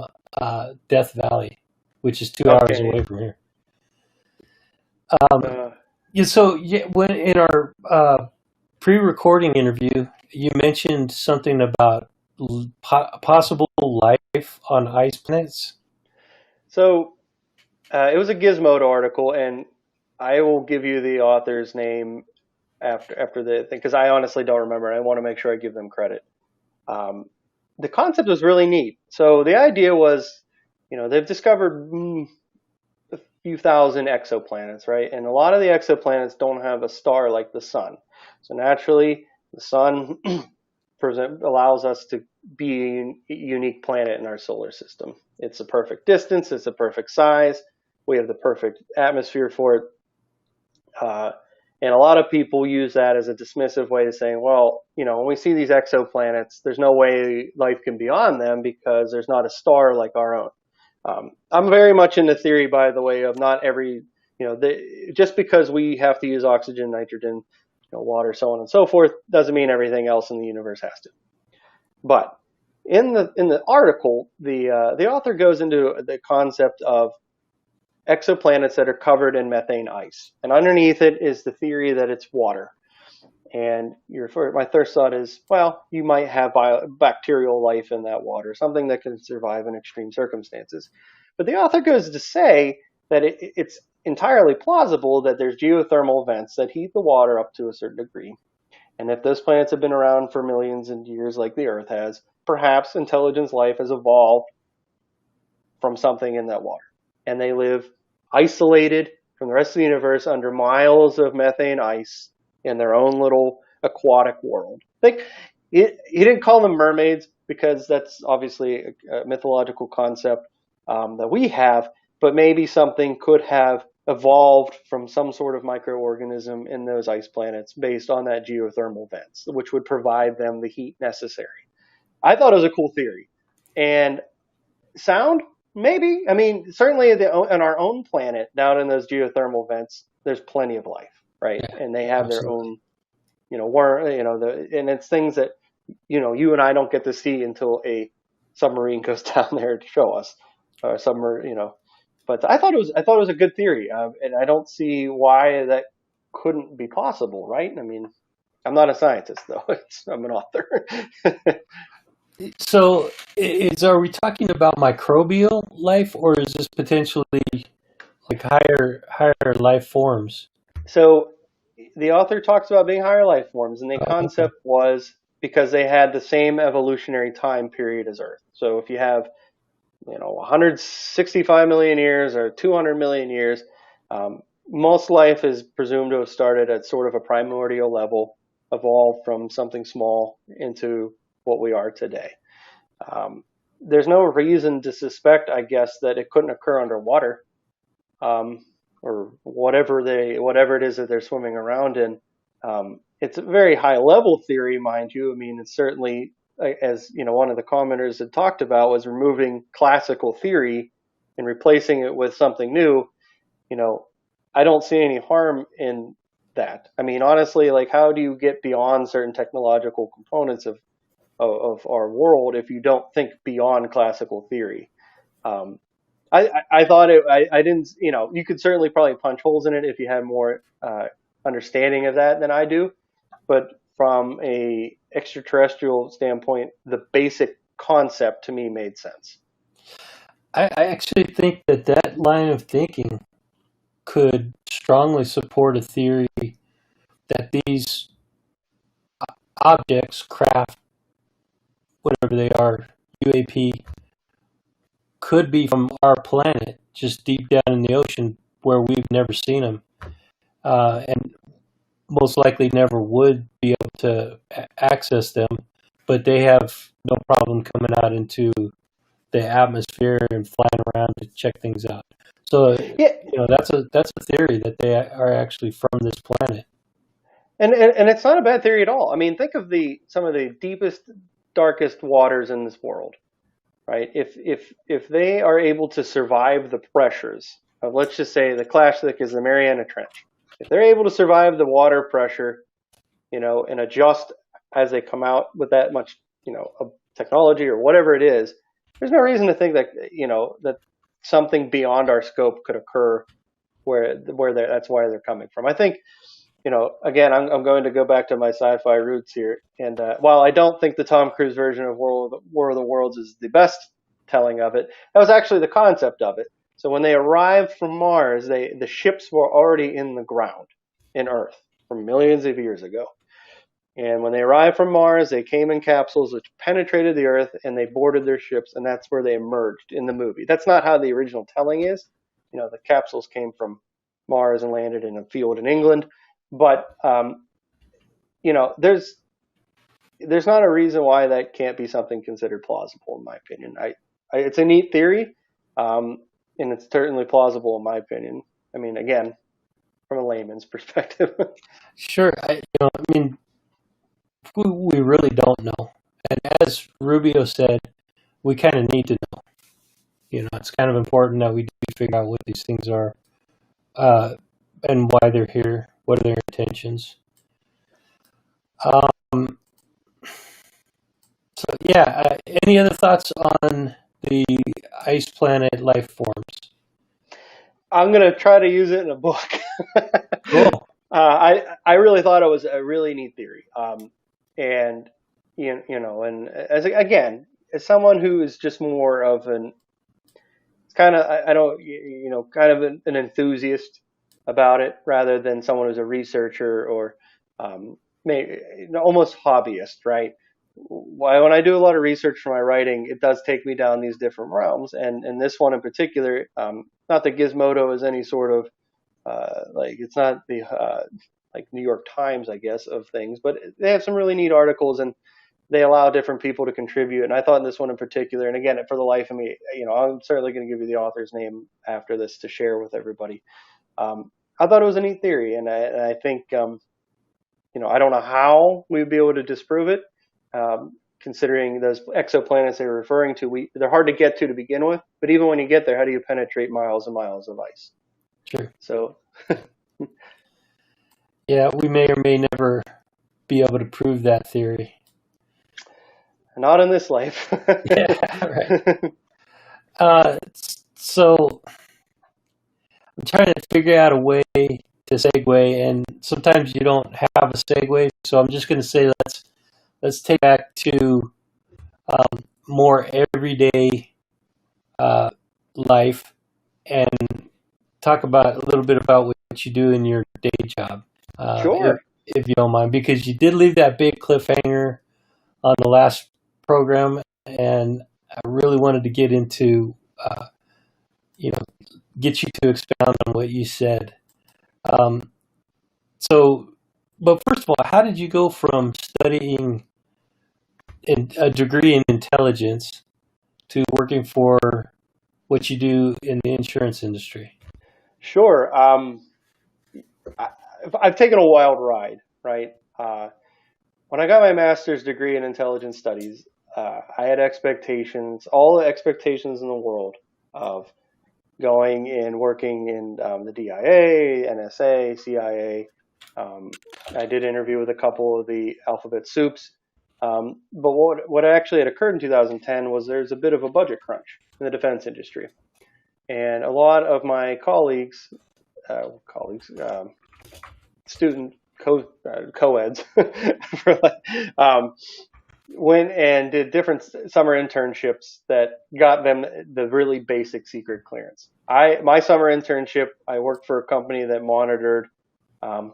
[SPEAKER 1] Death Valley, which is 2 hours
[SPEAKER 3] Okay.
[SPEAKER 1] away from here. Um,
[SPEAKER 3] Uh,
[SPEAKER 1] yeah, so when in our pre-recording interview, you mentioned something about possible life on ice planets.
[SPEAKER 3] so it was a Gizmodo article, and I will give you the author's name after the thing because I honestly don't remember. I want to make sure I give them credit. Um, the concept was really neat. So the idea was, they've discovered a few thousand exoplanets, right? And a lot of the exoplanets don't have a star like the sun. So naturally, the sun allows us to be a unique planet in our solar system. It's a perfect distance. It's a perfect size. We have the perfect atmosphere for it. And a lot of people use that as a dismissive way of saying, well, when we see these exoplanets, there's no way life can be on them because there's not a star like our own. I'm very much in the theory, by the way, of not every, just because we have to use oxygen, nitrogen, water, so on and so forth, doesn't mean everything else in the universe has to. But in the article, the author goes into the concept of exoplanets that are covered in methane ice, and underneath it is the theory that it's water. And my first thought is, well, you might have bacterial life in that water, something that can survive in extreme circumstances. But the author goes to say that it's entirely plausible that there's geothermal vents that heat the water up to a certain degree. And if those planets have been around for millions of years like the Earth has, perhaps intelligence life has evolved from something in that water. And they live isolated from the rest of the universe under miles of methane ice in their own little aquatic world. He didn't call them mermaids because that's obviously a mythological concept that we have, but maybe something could have evolved from some sort of microorganism in those ice planets based on that geothermal vents, which would provide them the heat necessary. I thought it was a cool theory. And sound? Maybe. I mean, certainly on our own planet, down in those geothermal vents, there's plenty of life, right?
[SPEAKER 1] Yeah,
[SPEAKER 3] and they have
[SPEAKER 1] absolutely.
[SPEAKER 3] their own, and it's things that, you and I don't get to see until a submarine goes down there to show us, or submarine, But I thought it was a good theory, and I don't see why that couldn't be possible, right? I mean, I'm not a scientist though; I'm an author.
[SPEAKER 1] So, are we talking about microbial life, or is this potentially like higher life forms?
[SPEAKER 3] So the author talks about being higher life forms, and the
[SPEAKER 1] Okay.
[SPEAKER 3] concept was because they had the same evolutionary time period as Earth. So if you have, 165 million years or 200 million years, most life is presumed to have started at sort of a primordial level, evolved from something small into what we are today. There's no reason to suspect, I guess, that it couldn't occur underwater. Or whatever it is that they're swimming around in. It's a very high level theory, mind you. I mean, it's certainly, as one of the commenters had talked about, was removing classical theory and replacing it with something new. I don't see any harm in that. I mean, honestly, like, how do you get beyond certain technological components of our world if you don't think beyond classical theory? Um, I thought I didn't, you could certainly probably punch holes in it if you had more understanding of that than I do. But from a extraterrestrial standpoint, the basic concept to me made sense.
[SPEAKER 1] I actually think that line of thinking could strongly support a theory that these objects, craft, whatever they are, UAP, could be from our planet, just deep down in the ocean where we've never seen them, and most likely never would be able to access them. But they have no problem coming out into the atmosphere and flying around to check things out. So
[SPEAKER 3] Yeah,
[SPEAKER 1] that's a theory that they are actually from this planet.
[SPEAKER 3] and it's not a bad theory at all. I mean, think of some of the deepest, darkest waters in this world. right? If they are able to survive the pressures of, let's just say, the classic is the Mariana Trench, if they're able to survive the water pressure, and adjust as they come out with that much, of technology or whatever it is, there's no reason to think that, that something beyond our scope could occur where that's why they're coming from. I think, again, I'm going to go back to my sci-fi roots here. And while I don't think the Tom Cruise version of War of the Worlds is the best telling of it, that was actually the concept of it. So when they arrived from Mars, the ships were already in the ground in Earth from millions of years ago. And when they arrived from Mars, they came in capsules which penetrated the Earth, and they boarded their ships, and that's where they emerged in the movie. That's not how the original telling is. The capsules came from Mars and landed in a field in England. But there's not a reason why that can't be something considered plausible, in my opinion. It's a neat theory, and it's certainly plausible, in my opinion. I mean, again, from a layman's perspective.
[SPEAKER 1] Sure. We really don't know. And as Rubio said, we kind of need to know. It's kind of important that we do figure out what these things are, and why they're here, what are their intentions. So yeah, any other thoughts on the ice planet life forms?
[SPEAKER 3] I'm going to try to use it in a book.
[SPEAKER 1] Cool.
[SPEAKER 3] I really thought it was a really neat theory. And and as someone who is just more of I don't, kind of an enthusiast about it rather than someone who's a researcher or maybe almost hobbyist, right? When I do a lot of research for my writing, it does take me down these different realms, and this one in particular, not that Gizmodo is any sort of it's not the like New York Times, I guess, of things, but they have some really neat articles, and they allow different people to contribute. And I thought in this one in particular, and again, for the life of me, I'm certainly going to give you the author's name after this to share with everybody. I thought it was a neat theory, and I think, I don't know how we'd be able to disprove it, considering those exoplanets they were referring to. They're hard to get to begin with, but even when you get there, how do you penetrate miles and miles of ice?
[SPEAKER 1] Sure.
[SPEAKER 3] So,
[SPEAKER 1] yeah, we may or may never be able to prove that theory.
[SPEAKER 3] not in this life.
[SPEAKER 1] Yeah, right. So I'm trying to figure out a way to segue, and sometimes you don't have a segue. So I'm just going to say let's take back to more everyday life and talk about a little bit about what you do in your day job.
[SPEAKER 3] Sure.
[SPEAKER 1] If you don't mind, because you did leave that big cliffhanger on the last program, and I really wanted to get into, get you to expound on what you said. But first of all, how did you go from studying a degree in intelligence to working for what you do in the insurance industry?
[SPEAKER 3] Sure. I've taken a wild ride, right? When I got my master's degree in intelligence studies, I had expectations, all the expectations in the world of going and working in the DIA, NSA, CIA. I did interview with a couple of the alphabet soups. But what actually had occurred in 2010 was there's a bit of a budget crunch in the defense industry. And a lot of my colleagues, student co-eds, went and did different summer internships that got them the really basic secret clearance. My summer internship, I worked for a company that monitored, for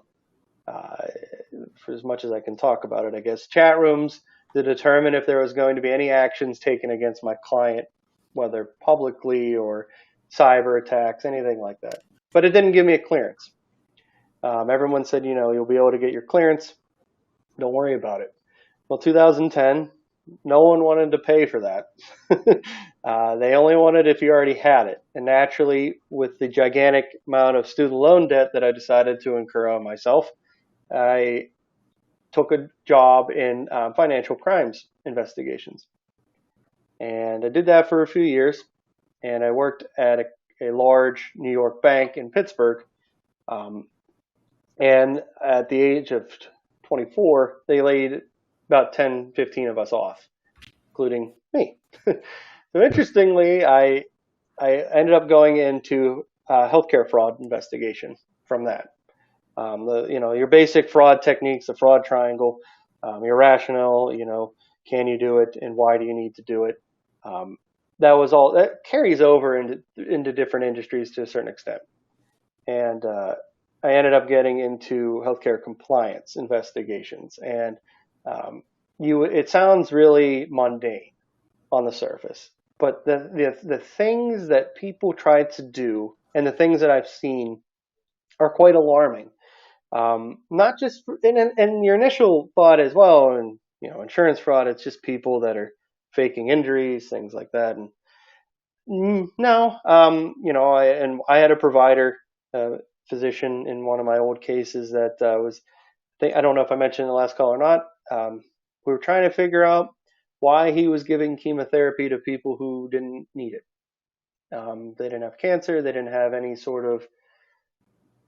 [SPEAKER 3] as much as I can talk about it, I guess, chat rooms to determine if there was going to be any actions taken against my client, whether publicly or cyber attacks, anything like that. But it didn't give me a clearance. Everyone said, you'll be able to get your clearance. Don't worry about it. Well, 2010, no one wanted to pay for that. They only wanted if you already had it. And naturally, with the gigantic amount of student loan debt that I decided to incur on myself, I took a job in financial crimes investigations. And I did that for a few years, and I worked at a large New York bank in Pittsburgh. And at the age of 24, they laid about 10, 15 of us off, including me. So interestingly, I ended up going into healthcare fraud investigation from that. Your basic fraud techniques, the fraud triangle, your rationale, can you do it and why do you need to do it? That was all that carries over into different industries to a certain extent. And I ended up getting into healthcare compliance investigations. And it sounds really mundane on the surface, but the things that people try to do and the things that I've seen are quite alarming. Not just and your initial thought as well, and insurance fraud, it's just people that are faking injuries, things like that. And no, I had a provider, physician in one of my old cases that I don't know if I mentioned in the last call or not. We were trying to figure out why he was giving chemotherapy to people who didn't need it. They didn't have cancer. They didn't have any sort of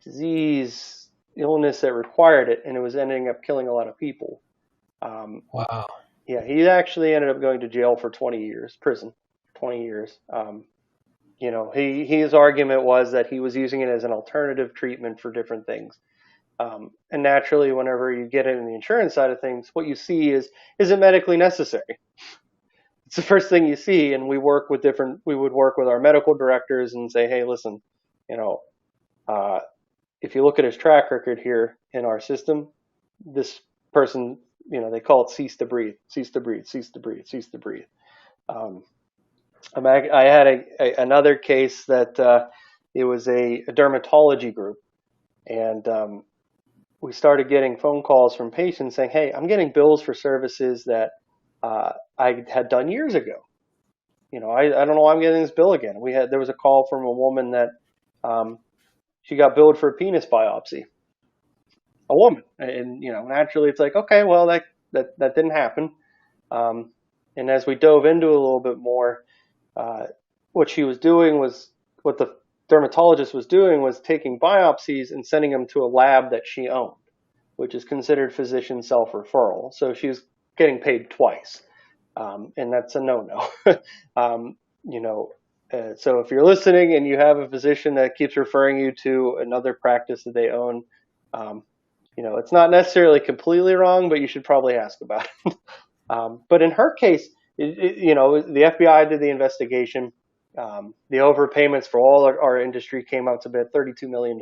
[SPEAKER 3] disease, illness that required it, and it was ending up killing a lot of people.
[SPEAKER 1] Wow.
[SPEAKER 3] Yeah, he actually ended up going to jail for 20 years, prison, 20 years. His argument was that he was using it as an alternative treatment for different things. And naturally, whenever you get it in the insurance side of things, what you see is it medically necessary? It's the first thing you see, and we would work with our medical directors and say, hey, listen, if you look at his track record here in our system, this person, they call it cease to breathe, cease to breathe, cease to breathe, cease to breathe. I had another case that it was a dermatology group, and we started getting phone calls from patients saying, hey, I'm getting bills for services that I had done years ago. I don't know why I'm getting this bill again. There was a call from a woman that she got billed for a penis biopsy. A woman, and naturally it's like, okay, well that didn't happen. And as we dove into it a little bit more, what the dermatologist was doing was taking biopsies and sending them to a lab that she owned, which is considered physician self-referral. So she was getting paid twice, and that's a no-no. So if you're listening and you have a physician that keeps referring you to another practice that they own, it's not necessarily completely wrong, but you should probably ask about it. But in her case, the FBI did the investigation. The overpayments for all our industry came out to about $32 million.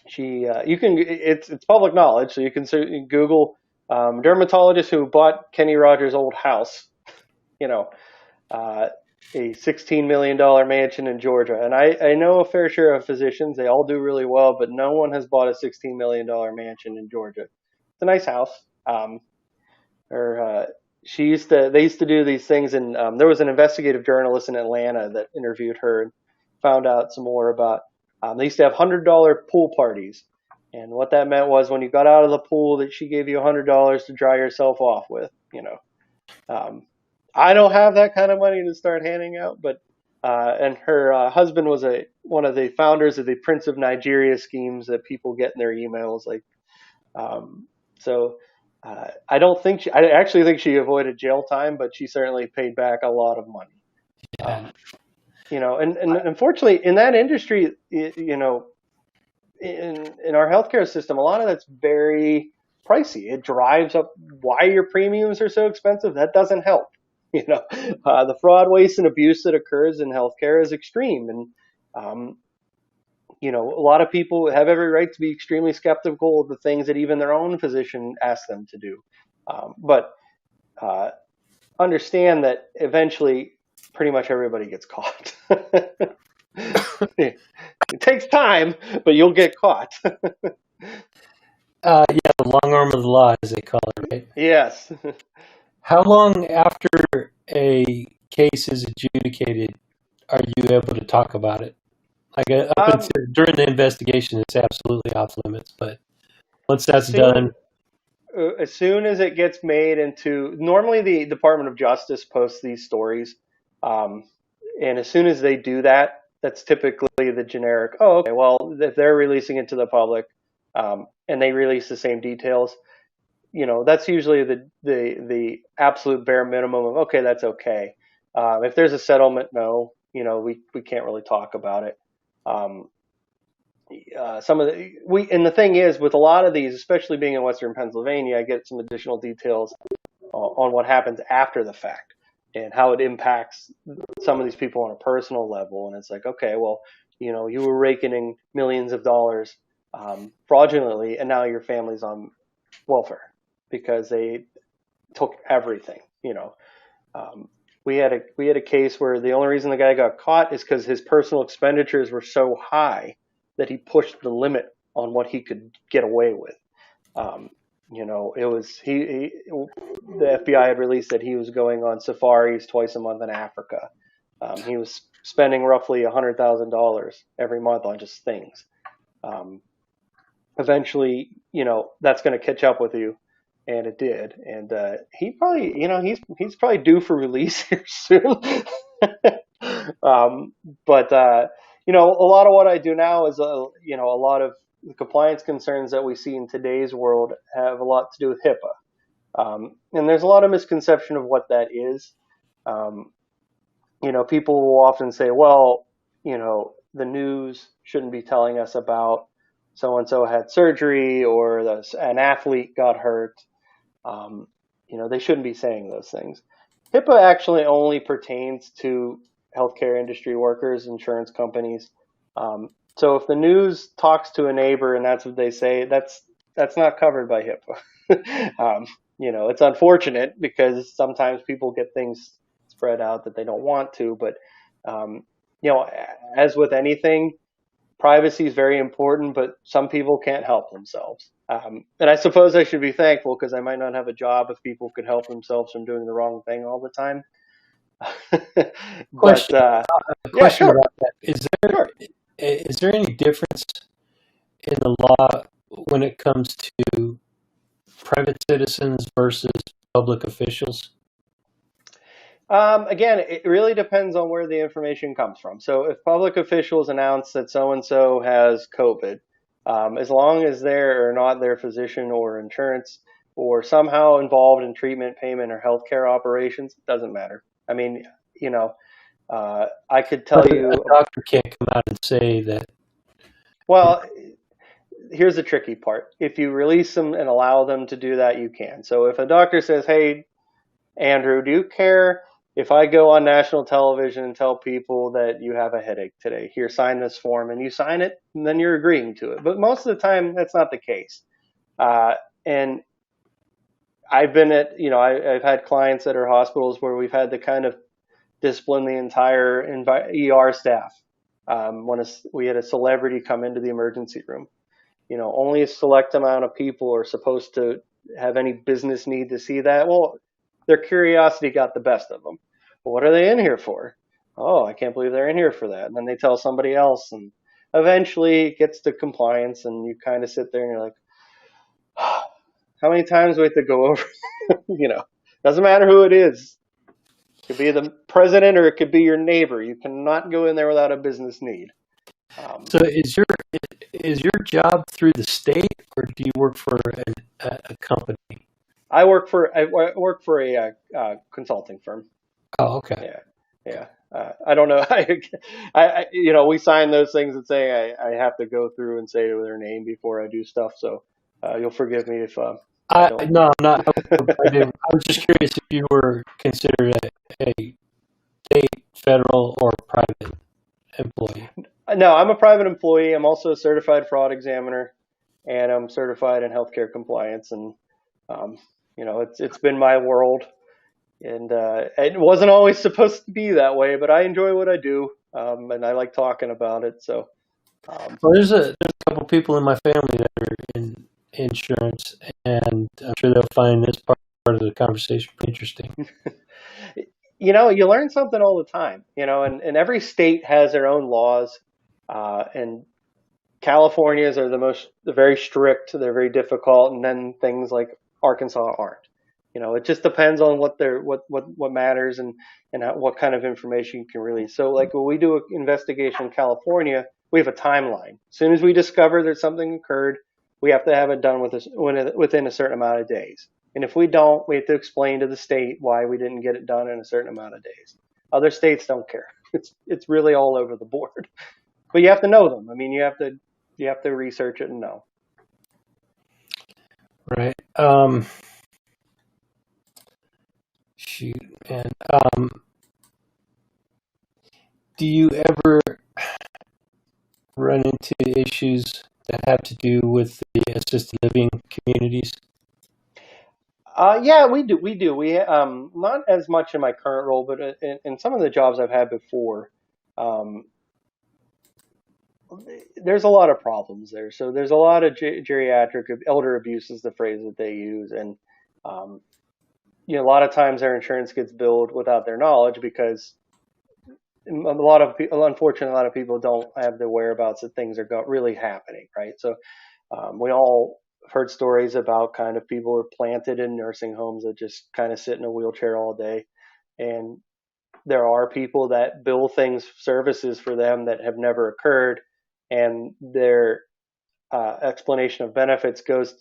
[SPEAKER 3] It's public knowledge, so you can Google dermatologist who bought Kenny Rogers' old house, a $16 million mansion in Georgia. And I know a fair share of physicians. They all do really well, but no one has bought a $16 million mansion in Georgia. It's a nice house. They used to do these things, and there was an investigative journalist in Atlanta that interviewed her and found out some more about, they used to have $100 pool parties. And what that meant was when you got out of the pool that she gave you $100 to dry yourself off with, I don't have that kind of money to start handing out, but and her husband was one of the founders of the Prince of Nigeria schemes that people get in their emails. I actually think she avoided jail time, but she certainly paid back a lot of money.
[SPEAKER 1] Yeah.
[SPEAKER 3] And unfortunately in that industry, in our healthcare system, a lot of that's very pricey. It drives up why your premiums are so expensive. That doesn't help. The fraud, waste, and abuse that occurs in healthcare is extreme. And, a lot of people have every right to be extremely skeptical of the things that even their own physician asks them to do. But understand that eventually pretty much everybody gets caught. It takes time, but you'll get caught.
[SPEAKER 1] Yeah, the long arm of the law, as they call it, right?
[SPEAKER 3] Yes.
[SPEAKER 1] How long after a case is adjudicated are you able to talk about it? During the investigation, it's absolutely off limits. But once that's done,
[SPEAKER 3] as soon as it gets made into, normally the Department of Justice posts these stories, um, and as soon as they do that, that's typically the generic. Oh, okay. Well, if they're releasing it to the public, and they release the same details, that's usually the absolute bare minimum of okay, that's okay. If there's a settlement, no, we can't really talk about it. Um, some of and the thing is with a lot of these, especially being in Western Pennsylvania, I get some additional details on what happens after the fact and how it impacts some of these people on a personal level. And it's like, okay, well, you were raking in millions of dollars fraudulently, and now your family's on welfare because they took everything. Um, we had a case where the only reason the guy got caught is because his personal expenditures were so high that he pushed the limit on what he could get away with. It was the FBI had released that he was going on safaris twice a month in Africa. He was spending roughly $100,000 every month on just things. Eventually, that's going to catch up with you, and it did. And he probably, he's probably due for release here soon. But a lot of what I do now is, a lot of the compliance concerns that we see in today's world have a lot to do with HIPAA. And there's a lot of misconception of what that is. People will often say, well, the news shouldn't be telling us about so-and-so had surgery or an athlete got hurt. They shouldn't be saying those things. HIPAA actually only pertains to healthcare industry workers, insurance companies. So if the news talks to a neighbor and that's what they say, that's not covered by HIPAA. It's unfortunate because sometimes people get things spread out that they don't want to, but as with anything, privacy is very important, but some people can't help themselves. And I suppose I should be thankful because I might not have a job if people could help themselves from doing the wrong thing all the time.
[SPEAKER 1] Question. Question
[SPEAKER 3] sure.
[SPEAKER 1] about that. Is there any difference in the law when it comes to private citizens versus public officials?
[SPEAKER 3] Again, it really depends on where the information comes from. So if public officials announce that so-and-so has COVID, as long as they're not their physician or insurance or somehow involved in treatment, payment, or healthcare operations, it doesn't matter. I mean, I could tell you.
[SPEAKER 1] A doctor can't come out and say that.
[SPEAKER 3] Well, here's the tricky part. If you release them and allow them to do that, you can. So if a doctor says, hey, Andrew, do you care if I go on national television and tell people that you have a headache today? Here, sign this form, and you sign it, and then you're agreeing to it. But most of the time, that's not the case. And I've been I've had clients that are hospitals where we've had to kind of discipline the entire ER staff. When we had a celebrity come into the emergency room, only a select amount of people are supposed to have any business need to see that. Well, their curiosity got the best of them. Well, what are they in here for? Oh, I can't believe they're in here for that. And then they tell somebody else, and eventually it gets to compliance, and you kind of sit there and you're like, how many times do we have to go over? Doesn't matter who it is. It could be the president or it could be your neighbor. You cannot go in there without a business need.
[SPEAKER 1] So is your job through the state, or do you work for a company?
[SPEAKER 3] I work for a consulting firm.
[SPEAKER 1] Oh, okay.
[SPEAKER 3] Yeah. I don't know. We sign those things that say I have to go through and say their name before I do stuff. So you'll forgive me if no, I'm
[SPEAKER 1] not. I was just curious if you were considered a state, federal, or private employee.
[SPEAKER 3] No, I'm a private employee. I'm also a certified fraud examiner, and I'm certified in healthcare compliance. And it's been my world, and it wasn't always supposed to be that way. But I enjoy what I do, and I like talking about it. So,
[SPEAKER 1] well, there's a couple people in my family that are in insurance, and I'm sure they'll find this part of the conversation interesting.
[SPEAKER 3] You learn something all the time. And every state has their own laws, and California's are they're very strict, they're very difficult, and then things like Arkansas aren't. It just depends on what matters and what kind of information you can release. So like when we do an investigation in California, we have a timeline. As soon as we discover that something occurred, we have to have it done within a certain amount of days. And if we don't, we have to explain to the state why we didn't get it done in a certain amount of days. Other states don't care. It's really all over the board. But you have to know them. I mean, you have to research it and know.
[SPEAKER 1] Right. Shoot. And do you ever run into issues that have to do with the assisted living communities?
[SPEAKER 3] Yeah, we do. We do. We not as much in my current role, but in some of the jobs I've had before, um, there's a lot of problems there. So there's a lot of geriatric elder abuse is the phrase that they use, and um, a lot of times their insurance gets billed without their knowledge because unfortunately, a lot of people don't have the whereabouts that things are really happening, right? So we all heard stories about kind of people who are planted in nursing homes that just kind of sit in a wheelchair all day. And there are people that bill services for them that have never occurred. And their explanation of benefits goes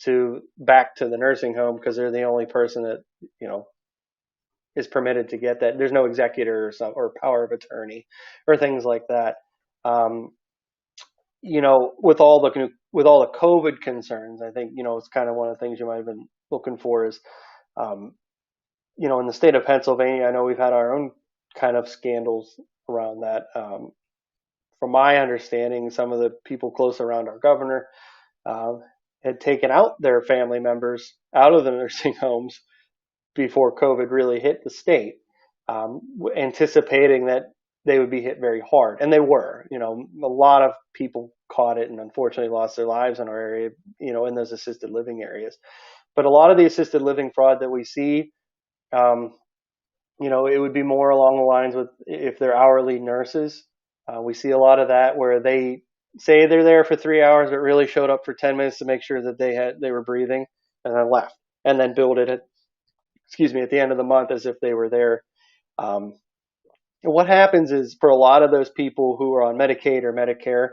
[SPEAKER 3] back to the nursing home because they're the only person that, is permitted to get that. There's no executor or power of attorney or things like that. With all the COVID concerns, I think it's kind of one of the things you might have been looking for is, in the state of Pennsylvania, I know we've had our own kind of scandals around that. From my understanding, some of the people close around our governor had taken out their family members out of the nursing homes before COVID really hit the state, anticipating that they would be hit very hard. And they were. A lot of people caught it and unfortunately lost their lives in our area, in those assisted living areas. But a lot of the assisted living fraud that we see, it would be more along the lines with if they're hourly nurses. We see a lot of that where they say they're there for 3 hours, but really showed up for 10 minutes to make sure that they were breathing and then left and then billed it at the end of the month as if they were there. What happens is for a lot of those people who are on Medicaid or Medicare,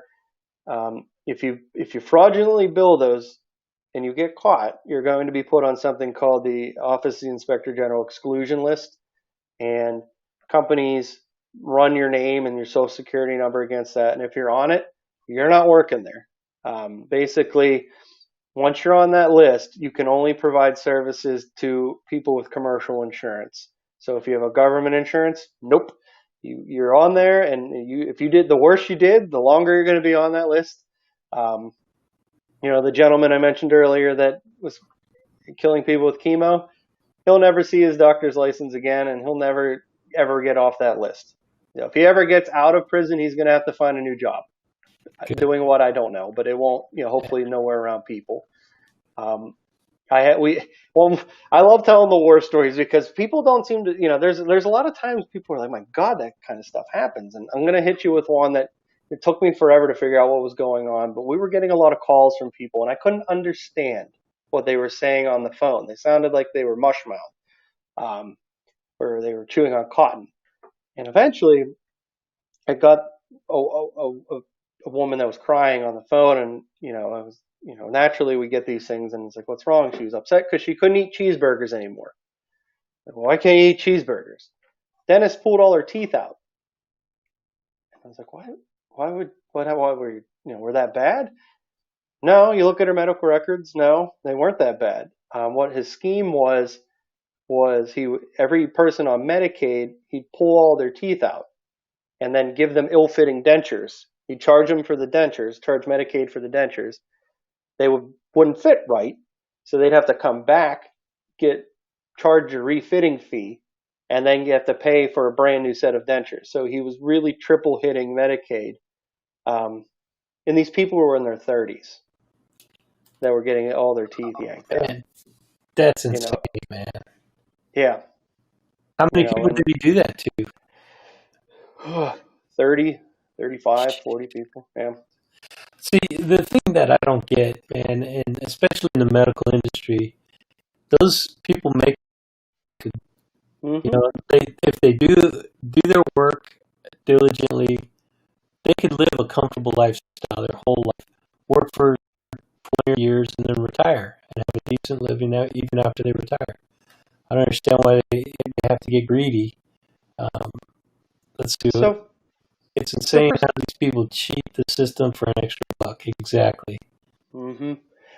[SPEAKER 3] if you fraudulently bill those and you get caught, you're going to be put on something called the Office of the Inspector General exclusion list, and companies run your name and your social security number against that. And if you're on it, you're not working there. Basically, once you're on that list, you can only provide services to people with commercial insurance. So if you have a government insurance, nope. You're on there, and if you did the worse you did, the longer you're going to be on that list. The gentleman I mentioned earlier that was killing people with chemo, he'll never see his doctor's license again, and he'll never ever get off that list. If he ever gets out of prison, he's going to have to find a new job. Good. Doing what I don't know, but it won't, hopefully nowhere around people. I love telling the war stories because people don't seem to, there's a lot of times people are like, my God, that kind of stuff happens. And I'm going to hit you with one that it took me forever to figure out what was going on, but we were getting a lot of calls from people and I couldn't understand what they were saying on the phone. They sounded like they were mushmouth, or they were chewing on cotton. And eventually I got a woman that was crying on the phone, and I was, naturally we get these things, and it's like, what's wrong? She was upset because she couldn't eat cheeseburgers anymore. Like, well, why can't you eat cheeseburgers? Dentist pulled all her teeth out. And I was like, why were you, were that bad? No, you look at her medical records. No, they weren't that bad. What his scheme was every person on Medicaid, he'd pull all their teeth out and then give them ill-fitting dentures. He'd charge them for the dentures, charge Medicaid for the dentures. They wouldn't fit right, so they'd have to come back, get charged a refitting fee, and then you have to pay for a brand new set of dentures. So he was really triple hitting Medicaid. And these people were in their 30s that were getting all their teeth yanked out.
[SPEAKER 1] That's insane, man.
[SPEAKER 3] Yeah.
[SPEAKER 1] How many people did he do that
[SPEAKER 3] to? 30, 35, 40 people. Yeah.
[SPEAKER 1] See, the thing that I don't get, man, and especially in the medical industry, those people make,
[SPEAKER 3] Mm-hmm.
[SPEAKER 1] if they do their work diligently, they could live a comfortable lifestyle their whole life, work for 20 years, and then retire and have a decent living out even after they retire. I don't understand why they have to get greedy. Um, let's do it.
[SPEAKER 3] So,
[SPEAKER 1] It's
[SPEAKER 3] so
[SPEAKER 1] insane
[SPEAKER 3] for
[SPEAKER 1] how these people cheat the system for an extra buck. Exactly.
[SPEAKER 3] hmm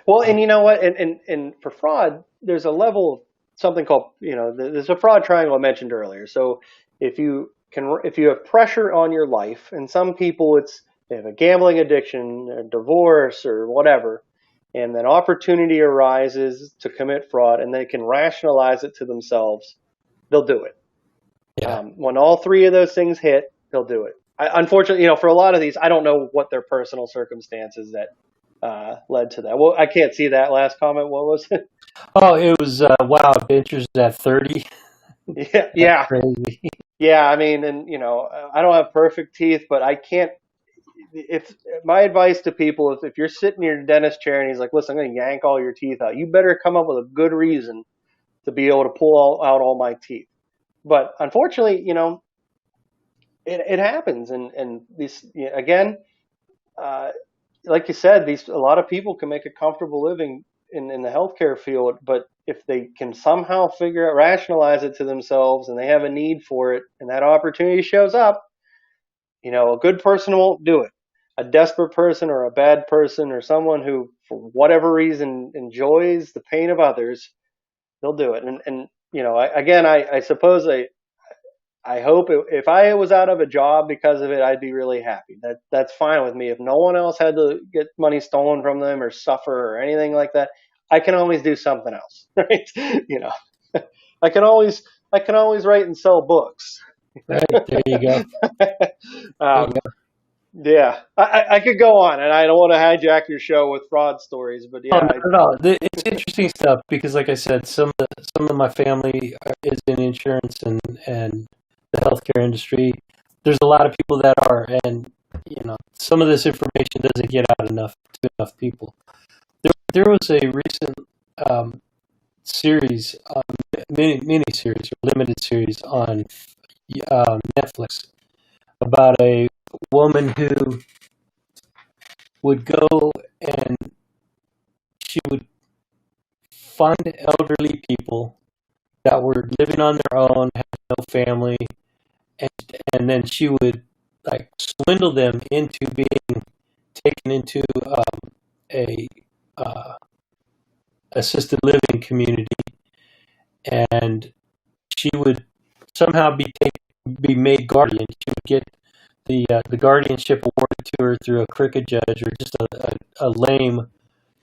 [SPEAKER 3] Well, and you know what? And for fraud, there's a level of something called, there's a fraud triangle I mentioned earlier. So if you have pressure on your life, and some people they have a gambling addiction, a divorce, or whatever, and then opportunity arises to commit fraud, and they can rationalize it to themselves, they'll do it.
[SPEAKER 1] Yeah.
[SPEAKER 3] When all three of those things hit, they'll do it. Unfortunately, for a lot of these, I don't know what their personal circumstances that led to that. Well, I can't see that last comment. What was it?
[SPEAKER 1] Oh, it was wow, adventures at 30.
[SPEAKER 3] Yeah,
[SPEAKER 1] That's
[SPEAKER 3] yeah,
[SPEAKER 1] crazy.
[SPEAKER 3] yeah. I mean, and I don't have perfect teeth, but I can't. If my advice to people is, if you're sitting in your dentist chair and he's like, "Listen, I'm going to yank all your teeth out," you better come up with a good reason to be able to pull out all my teeth. But unfortunately, it happens, and these again. Like you said, a lot of people can make a comfortable living in the healthcare field, but if they can somehow rationalize it to themselves, and they have a need for it, and that opportunity shows up, a good person won't do it. A desperate person, or a bad person, or someone who, for whatever reason, enjoys the pain of others, they'll do it. And I suppose I hope if I was out of a job because of it, I'd be really happy. That's fine with me. If no one else had to get money stolen from them or suffer or anything like that, I can always do something else, right? I can always write and sell books.
[SPEAKER 1] Right, there you go. There you
[SPEAKER 3] um,
[SPEAKER 1] go.
[SPEAKER 3] yeah, I could go on, and I don't want to hijack your show with fraud stories, but
[SPEAKER 1] Oh,
[SPEAKER 3] yeah,
[SPEAKER 1] not at all. It's interesting stuff because, like I said, some of my family is in insurance and the healthcare industry. There's a lot of people that are, and some of this information doesn't get out enough to enough people. There was a recent series, mini series or limited series on Netflix about a woman who would go and she would find elderly people that were living on their own, had no family, and then she would like swindle them into being taken into a uh, assisted living community, and she would somehow be made guardian. She would get the guardianship awarded to her through a crooked judge or just a lame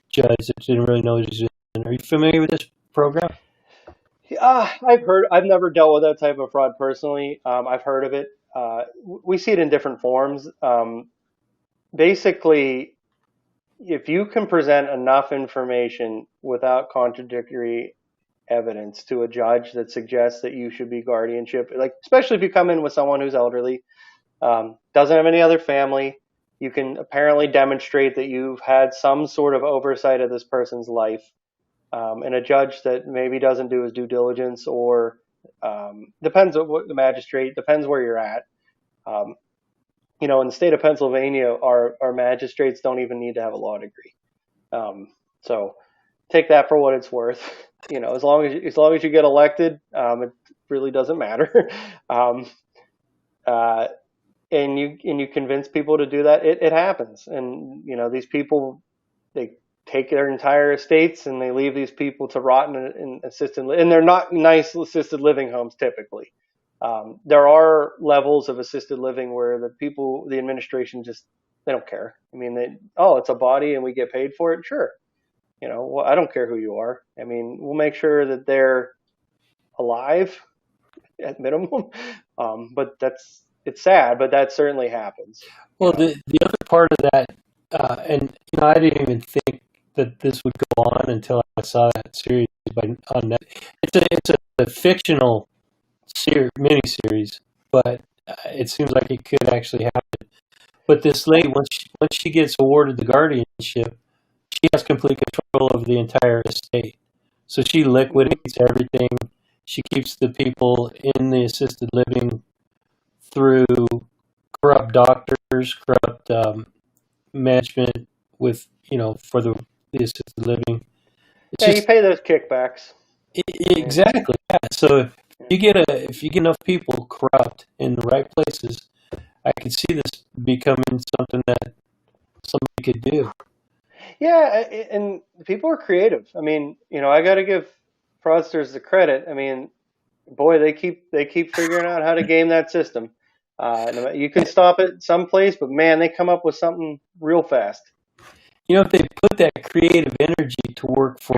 [SPEAKER 1] judge that didn't really know what he was doing. Are you familiar with this program?
[SPEAKER 3] I've never dealt with that type of fraud personally. I've heard of it. We see it in different forms. Basically, if you can present enough information without contradictory evidence to a judge that suggests that you should be guardianship, like especially if you come in with someone who's elderly, doesn't have any other family, you can apparently demonstrate that you've had some sort of oversight of this person's life, and a judge that maybe doesn't do his due diligence, or depends on what the magistrate, depends where you're at. Um, in the state of Pennsylvania, our magistrates don't even need to have a law degree. So take that for what it's worth. As long as you get elected, it really doesn't matter. um, uh, and you convince people to do that, it happens. And these people, they take their entire estates and they leave these people to rot in and they're not nice assisted living homes typically. There are levels of assisted living where the administration just, they don't care. I mean, it's a body and we get paid for it. Sure. Well, I don't care who you are. I mean, we'll make sure that they're alive at minimum. But it's sad, but that certainly happens.
[SPEAKER 1] Well, the other part of that, and I didn't even think that this would go on until I saw that series on net. It's a fictional mini series, but it seems like it could actually happen. But this lady, once she gets awarded the guardianship, she has complete control over the entire estate. So she liquidates everything. She keeps the people in the assisted living through corrupt doctors, corrupt management with, for the assisted living. It's
[SPEAKER 3] Yeah, you
[SPEAKER 1] just
[SPEAKER 3] pay those kickbacks. I mean,
[SPEAKER 1] exactly, yeah. So if you get enough people corrupt in the right places, I could see this becoming something that somebody could do.
[SPEAKER 3] yeah, and people are creative. I mean, I got to give fraudsters the credit. I mean, boy, they keep figuring out how to game that system. You can stop it someplace, but man, they come up with something real fast.
[SPEAKER 1] If they put that creative energy to work for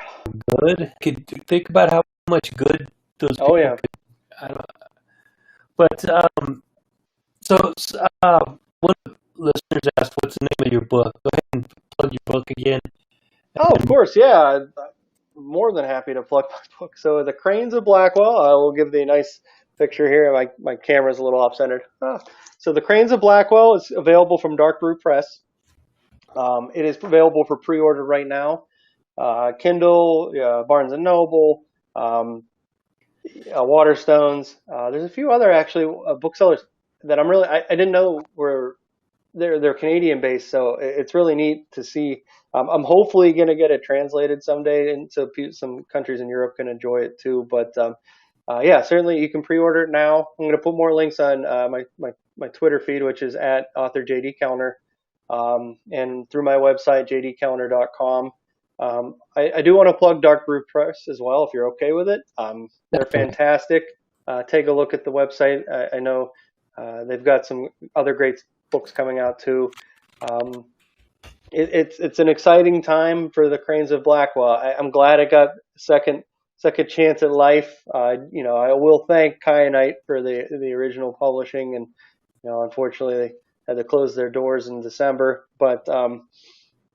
[SPEAKER 1] good, could think about how much good those
[SPEAKER 3] Oh
[SPEAKER 1] people
[SPEAKER 3] yeah.
[SPEAKER 1] could. I don't, but so one of the listeners asked, "What's the name of your book?" Go ahead and plug your book again.
[SPEAKER 3] Oh, of course, yeah. I'm more than happy to plug my book. So, The Cranes of Blackwell, I will give the nice picture here. My camera's a little off-centered. So, The Cranes of Blackwell is available from Dark Brew Press. It is available for pre-order right now. Kindle, Barnes and Noble, Waterstones. There's a few other actually booksellers that I didn't know were they're Canadian based, so it's really neat to see. I'm hopefully going to get it translated someday, and so some countries in Europe can enjoy it too. But yeah, certainly you can pre-order it now. I'm going to put more links on my Twitter feed, which is at author JD Kellner, and through my website jdkellner.com. I do want to plug Dark Brew Press as well, if you're okay with it. They're
[SPEAKER 1] Definitely.
[SPEAKER 3] fantastic. Take a look at the website. I know they've got some other great books coming out too. Um, it's an exciting time for the Cranes of Blackwell. I'm glad I got second chance at life. I will thank Kyanite for the original publishing, and unfortunately they had to close their doors in December. But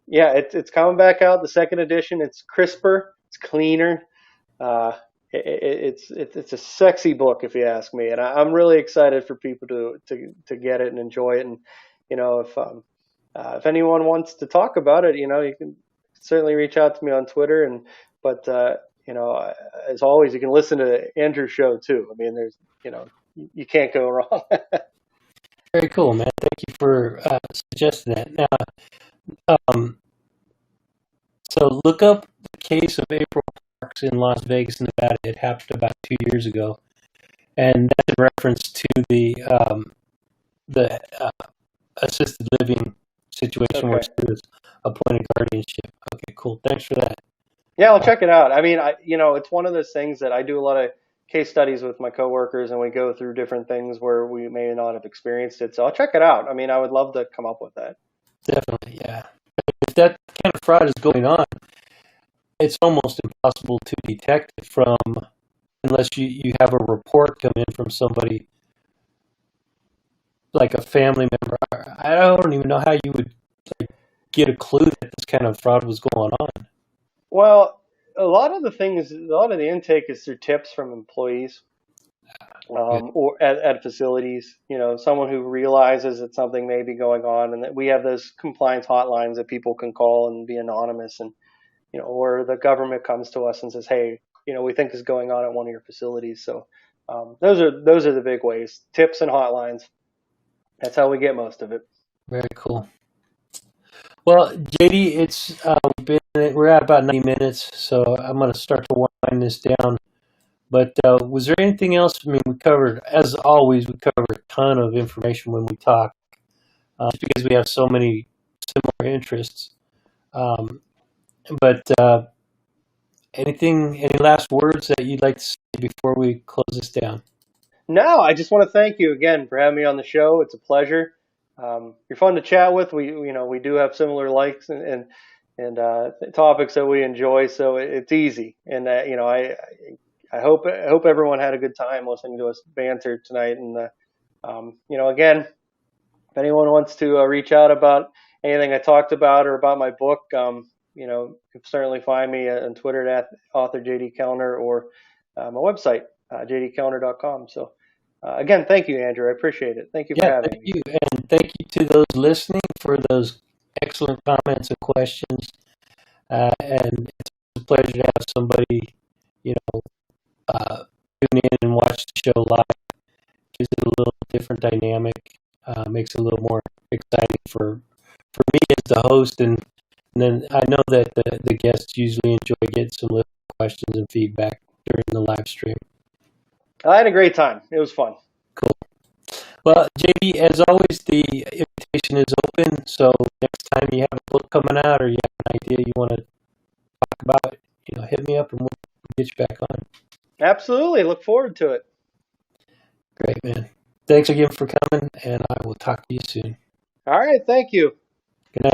[SPEAKER 3] yeah, it's coming back out. The second edition. It's crisper. It's cleaner. Uh, it's a sexy book, if you ask me, and I'm really excited for people to get it and enjoy it. And if anyone wants to talk about it, you can certainly reach out to me on Twitter. But as always, you can listen to Andrew's show too. I mean, you can't go wrong.
[SPEAKER 1] Very cool, man. Thank you for suggesting that. Now, so look up the case of April Parks in Las Vegas, Nevada. It happened about 2 years ago, and that's in reference to the assisted living situation where
[SPEAKER 3] Okay.
[SPEAKER 1] she was appointed guardianship. Okay, cool. Thanks for that.
[SPEAKER 3] Yeah, I'll check it out. I mean, it's one of those things that I do a lot of case studies with my coworkers, and we go through different things where we may not have experienced it. So I'll check it out. I mean, I would love to come up with that.
[SPEAKER 1] Definitely, yeah. If that kind of fraud is going on, it's almost impossible to detect it from unless you have a report come in from somebody like a family member. I don't even know how you would like, get a clue that this kind of fraud was going on.
[SPEAKER 3] Well, a lot of the intake is through tips from employees,
[SPEAKER 1] Good.
[SPEAKER 3] or at facilities. Someone who realizes that something may be going on, and that we have those compliance hotlines that people can call and be anonymous, and or the government comes to us and says, hey, we think this is going on at one of your facilities. So those are the big ways: tips and hotlines. That's how we get most of it.
[SPEAKER 1] Very cool. Well, JD, we're at about 90 minutes, so I'm going to start to wind this down. But was there anything else? I mean, as always, we cover a ton of information when we talk, just because we have so many similar interests. Um, but any last words that you'd like to say before we close this down?
[SPEAKER 3] No, I just want to thank you again for having me on the show. It's a pleasure. You're fun to chat with. We do have similar likes and topics that we enjoy, so it's easy. And I hope everyone had a good time listening to us banter tonight. And again, if anyone wants to reach out about anything I talked about or about my book, you can certainly find me on Twitter at author JD Kellner, or my website, jdkellner.com. So again, thank you, Andrew. I appreciate it. Thank you for
[SPEAKER 1] Yeah,
[SPEAKER 3] having
[SPEAKER 1] thank
[SPEAKER 3] me.
[SPEAKER 1] you. And thank you to those listening for those excellent comments and questions. And it's a pleasure to have somebody tune in and watch the show live. Gives it a little different dynamic. Makes it a little more exciting for me as the host, and then I know that the guests usually enjoy getting some little questions and feedback during the live stream.
[SPEAKER 3] I had a great time. It was fun.
[SPEAKER 1] Cool. Well, JB, as always, the invitation is open. So next time you have a book coming out or you have an idea you want to talk about, hit me up and we'll get you back on.
[SPEAKER 3] Absolutely. Look forward to it.
[SPEAKER 1] Great, man. Thanks again for coming, and I will talk to you soon.
[SPEAKER 3] All right. Thank you.
[SPEAKER 1] Good night, everyone.